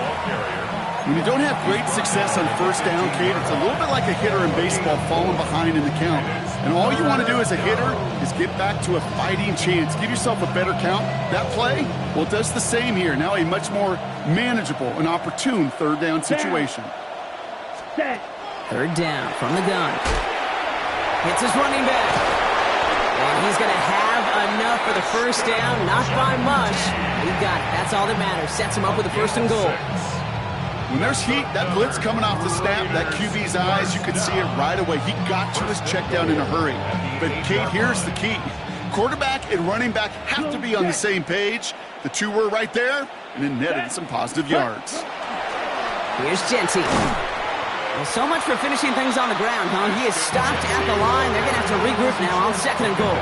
When you don't have great success on first down, Kate, it's a little bit like a hitter in baseball falling behind in the count. And all you want to do as a hitter is get back to a fighting chance. Give yourself a better count. That play, well, it does the same here. Now a much more manageable and opportune 3rd down situation. Set. 3rd down from the gun. Hits his running back. And he's going to have enough for the first down. Not by much. He got it. That's all that matters. Sets him up with a 1st and goal. When there's heat, that blitz coming off the snap, that QB's eyes, you could see it right away. He got to his check down in a hurry. But, Kate, here's the key. Quarterback and running back have to be on the same page. The two were right there, and it netted some positive yards. Here's Genty. Well, so much for finishing things on the ground, huh? He is stopped at the line. They're going to have to regroup now on 2nd and goal.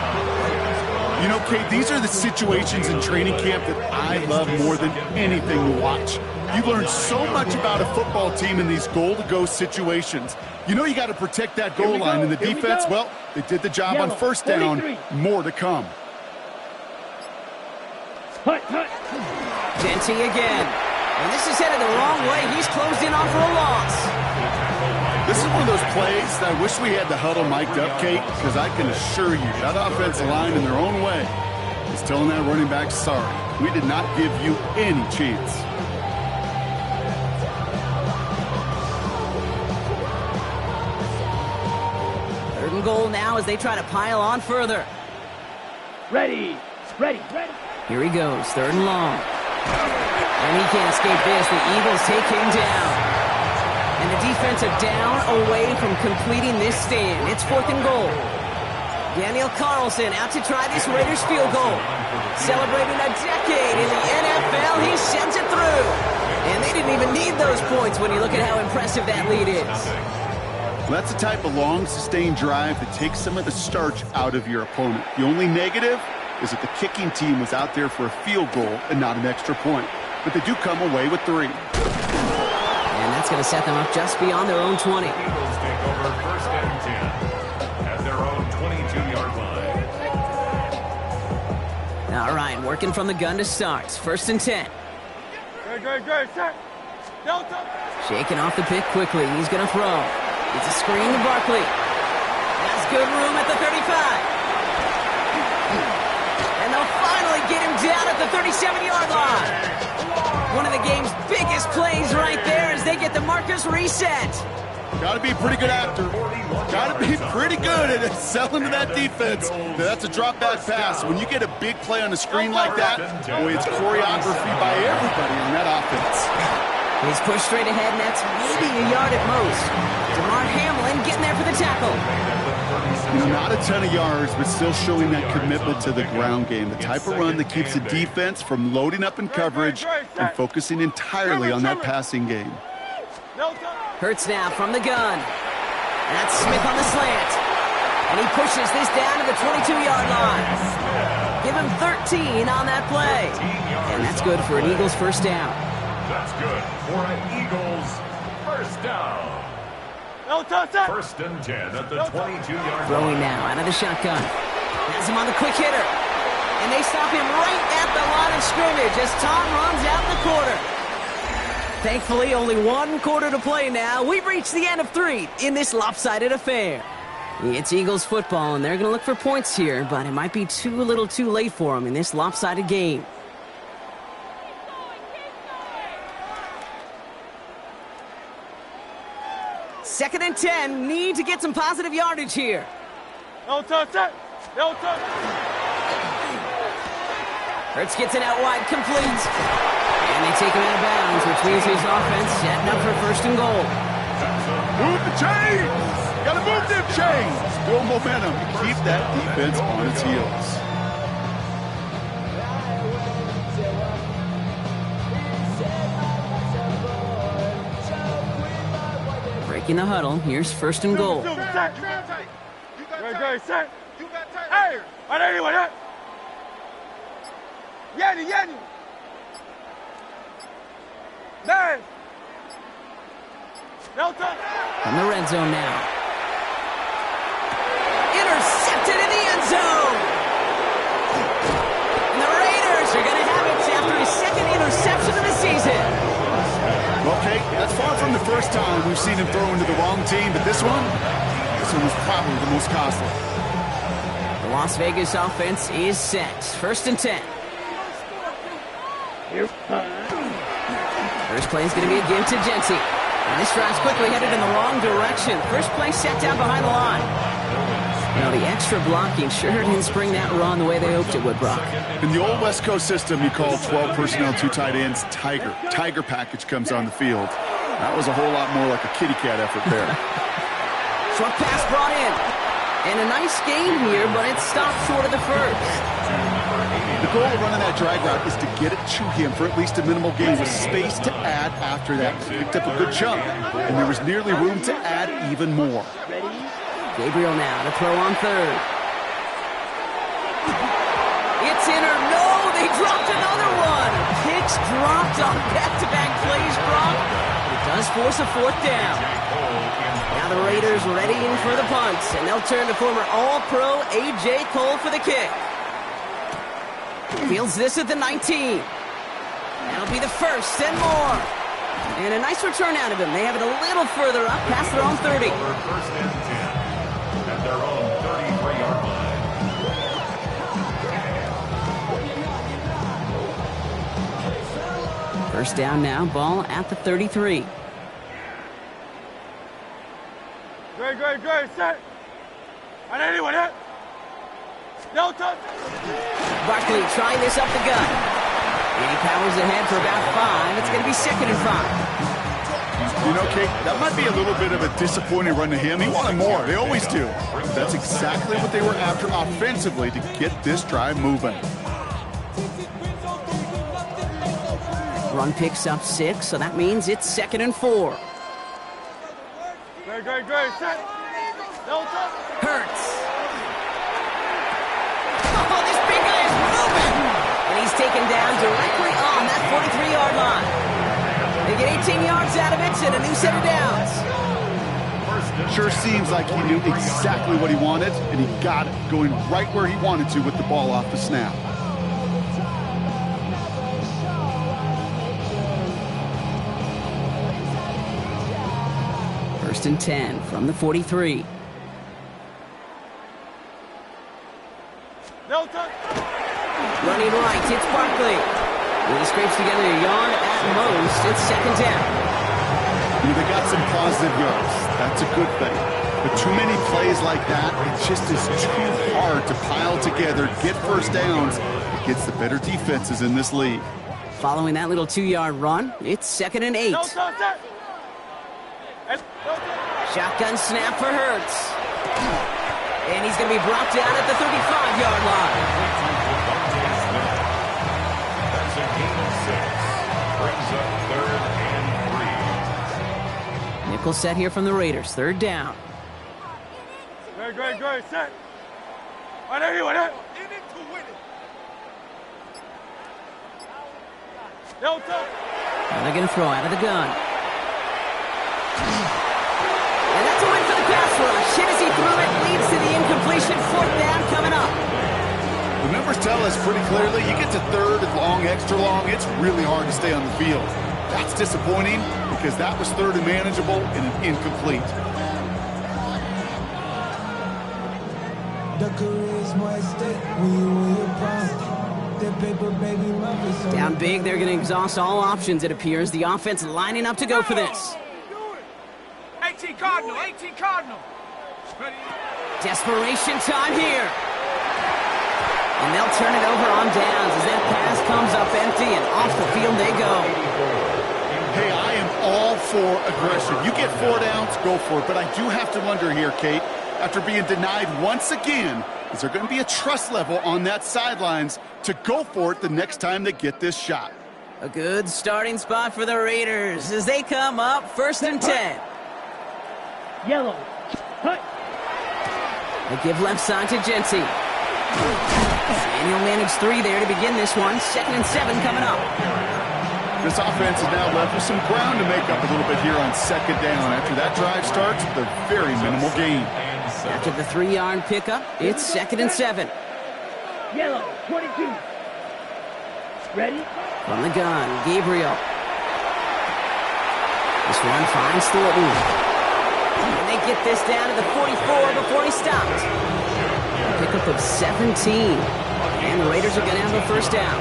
You know, Kate, these are the situations in training camp that I love more than anything to watch. You learn so much about a football team in these goal-to-go situations. You know you got to protect that goal line, and the defense, well, they did the job on first down. 43. More to come. Hut, hut. Genty again. And this is headed the wrong way. He's closed in on for a loss. This is one of those plays that I wish we had the huddle mic'd up, Kate, because I can assure you that offensive line in their own way is telling that running back, sorry, we did not give you any chance. Goal now as they try to pile on further. Ready, ready, ready. Here he goes, 3rd and long. And he can't escape this. The Eagles take him down. And the defensive down away from completing this stand. It's 4th and goal. Daniel Carlson out to try this Raiders field goal. Celebrating a decade in the NFL. He sends it through. And they didn't even need those points when you look at how impressive that lead is. Well, that's the type of long, sustained drive that takes some of the starch out of your opponent. The only negative is that the kicking team was out there for a field goal and not an extra point. But they do come away with 3. And that's going to set them up just beyond their own 20. Eagles take over 1st and 10 at their own 22-yard line. All right, working from the gun to start. 1st and 10. Good, set. Delta. Shaking off the pick quickly. He's going to throw. It's a screen to Barkley. That's good room at the 35. And they'll finally get him down at the 37-yard line. One of the game's biggest plays right there as they get the markers reset. Got to be a pretty good actor. Got to be pretty good at selling to that defense. That's a drop-back pass. When you get a big play on the screen like that, boy, it's choreography by everybody on that offense. He's pushed straight ahead, and that's maybe a yard at most. DeMar Hamlin getting there for the tackle. You know, not a ton of yards, but still showing that commitment to the ground game. The type of run that keeps the defense from loading up in coverage and focusing entirely on that passing game. Hurts now from the gun. That's Smith on the slant. And he pushes this down to the 22-yard line. Give give him 13 on that play. And that's good for an Eagles first down. That's good for an Eagles first down. First and 10 at the 22-yard Throwing line. now out of the shotgun. Has him on the quick hitter. And they stop him right at the line of scrimmage as Tom runs out the quarter. Thankfully, only one quarter to play now. We've reached the end of 3 in this lopsided affair. It's Eagles football, and they're going to look for points here, but it might be too little too late for them in this lopsided game. Second and 10, need to get some positive yardage here. Hurts gets it out wide, complete. And they take him out of bounds, which means his offense setting up for first and goal. Move the chains! Gotta move them chains! Build momentum. Keep that defense on its heels. Breaking the huddle, here's first and goal. From the red zone now. Intercepted in the end zone! And the Raiders are going to have it after his second interception of the season. Okay, that's far from the first time we've seen him throw into the wrong team, but this one was probably the most costly. The Las Vegas offense is set. First and 10. First play is going to be again to Jency. And this drive's quickly headed in the wrong direction. First play set down behind the line. Now the extra blocking sure didn't spring that run the way they hoped it would, Brock. In the old West Coast system, you call 12 personnel, 2 tight ends, Tiger. Tiger package comes on the field. That was a whole lot more like a kitty cat effort there. Short pass brought in. And a nice gain here, but it stopped short of the first. The goal of running that drag route is to get it to him for at least a minimal gain with space to add after that. He picked up a good chunk, and there was nearly room to add even more. Gabriel now to throw on third. It's in or no, they dropped another one. Picks dropped on back-to-back plays, Brock. It does force a fourth down. Now the Raiders readying for the punt, and they'll turn to former All-Pro A.J. Cole for the kick. Fields this at the 19. That'll be the first and more. And a nice return out of him. They have it a little further up past their own 30. First and 10 at their own 33-yard line. First down now, ball at the 33. Great, set. On anyone, hit. No touch. Barkley trying this up the gut. And he powers ahead for about 5. It's going to be second and 5. You know, Kate, that might be a little bit of a disappointing run to him. He wanted more. They always do. That's exactly what they were after offensively to get this drive moving. Run picks up 6, so that means it's second and 4. Great, set. No touch. Hurts. Oh, this big guy is moving! And he's taken down directly on that 43-yard line. They get 18 yards out of it and a new set of downs. Sure seems like he knew exactly what he wanted, and he got it, going right where he wanted to with the ball off the snap. First and 10 from the 43. No touch. Running right, it's Barkley. When he scrapes together a yard at most, it's second down. You know, they got some positive yards. That's a good thing. But too many plays like that, it just is too hard to pile together, get first downs against the better defenses in this league. Following that little 2-yard run, it's second and 8. No touch, set. Shotgun snap for Hurts. And he's going to be brought down at the 35-yard line. That's a gain of 6. Brings up 3rd and 3. Nickel set here from the Raiders. Third down. Great, set. On anyone, hit. In it to win it. Now they're going to throw out of the gun. And that's a win for the pass rush. Hit as he threw it, leads to the incompletion. 4th down coming up. The numbers tell us pretty clearly, you get to 3rd and long, extra long, it's really hard to stay on the field. That's disappointing because that was 3rd and manageable and an incomplete. Down big, they're going to exhaust all options, it appears. The offense lining up to go for this. 18 Cardinal, 18 Cardinal. Desperation time here. And they'll turn it over on downs as that pass comes up empty and off the field they go. Hey, I am all for aggression. You get 4 downs, go for it. But I do have to wonder here, Kate, after being denied once again, is there going to be a trust level on that sidelines to go for it the next time they get this shot? A good starting spot for the Raiders as they come up 1st and 10. Yellow. Hut. They give left side to Genty. Daniel managed 3 there to begin this one. 2nd and 7 coming up. This offense is now left with some ground to make up a little bit here on 2nd down. After that drive starts with a very minimal gain. After the 3-yard pickup, it's 2nd and 7. Yellow. 22. Ready? From the gun, Gabriel. This one finds Thornton. And they get this down to the 44 before he stopped. A pickup of 17. And the Raiders are going to have a 1st down.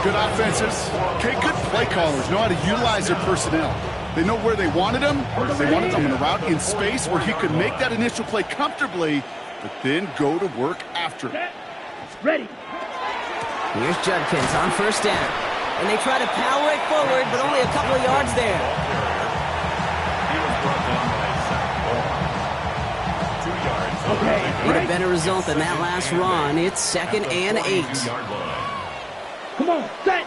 Good offenses. Okay, good play callers know how to utilize their personnel. They know where they wanted him. They wanted them in a route in space where he could make that initial play comfortably, but then go to work after it. Ready. Here's Judkins on 1st down. And they try to power it forward, but only a couple of yards there. Need a better result than that last run. It's 2nd and 8. Come on, set.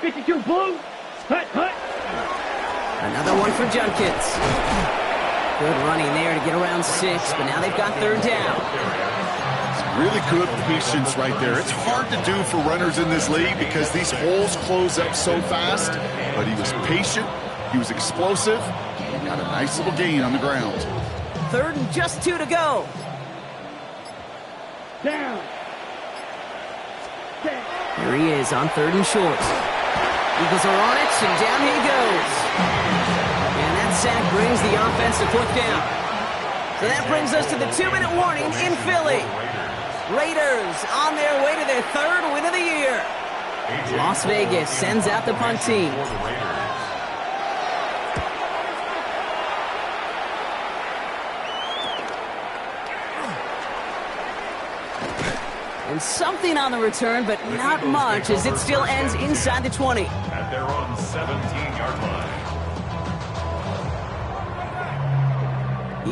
52 blue. Hut, hut. Another one for Judkins. Good running there to get around 6, but now they've got 3rd down. Really good patience right there. It's hard to do for runners in this league because these holes close up so fast, but he was patient, he was explosive, and got a nice little gain on the ground. 3rd and just 2 to go. Down. Set. Here he is on 3rd and short. Eagles are on it, and down he goes. And that sack brings the offense to 4th down. So that brings us to the 2-minute warning in Philly. Raiders on their way to their 3rd win of the year. Las Vegas sends out the punt team. And something on the return, but not much, as it still ends inside the 20. At their own 17-yard line.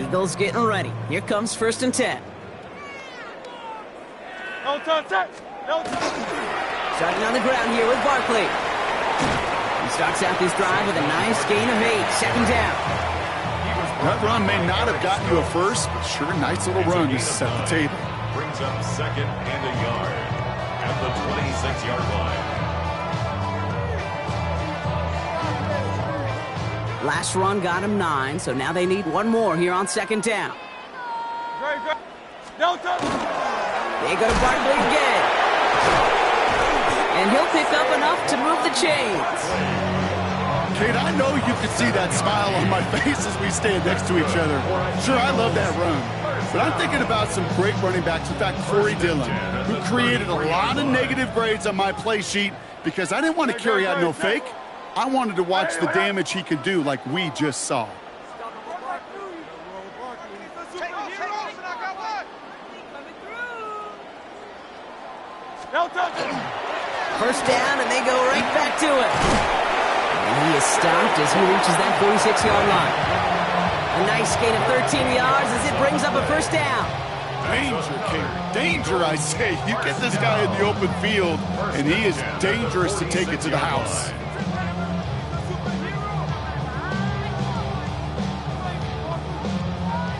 Eagles getting ready. Here comes 1st and 10. No touch, set. No touch. Starting on the ground here with Barkley. He starts out this drive with a nice gain of 8. 2nd down. That run may not have gotten you a 1st, but sure, nice little run to set the table. Brings up 2nd and a yard at the 26-yard line. Last run got him 9, so now they need one more here on 2nd down. No touch. They go to Barkley again. And he'll pick up enough to move the chains. Kate, I know you can see that smile on my face as we stand next to each other. Sure, I love that run. But I'm thinking about some great running backs. In fact, Corey Dillon, who created a lot of negative grades on my play sheet because I didn't want to carry out no fake. I wanted to watch the damage he could do like we just saw. No touch. 1st down, and they go right back to it. And he is stopped as he reaches that 46-yard line. A nice gain of 13 yards as it brings up a 1st down. Danger, Kate. Danger, I say. You get this guy in the open field, and he is dangerous to take it to the house.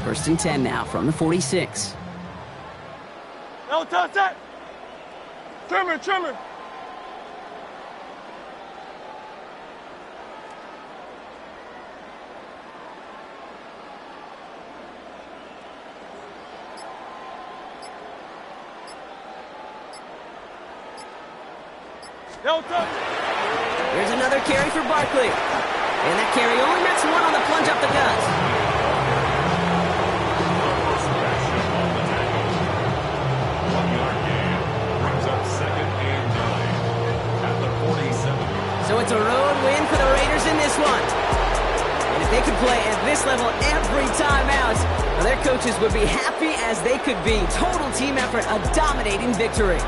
First and 10 now from the 46. No touch, set. Trimmer. Here's another carry for Barkley. And that carry only makes one on the plunge up the gut. So it's a road win for the Raiders in this one. And if they could play at this level every time out, well, their coaches would be happy as they could be. Total team effort, a dominating victory.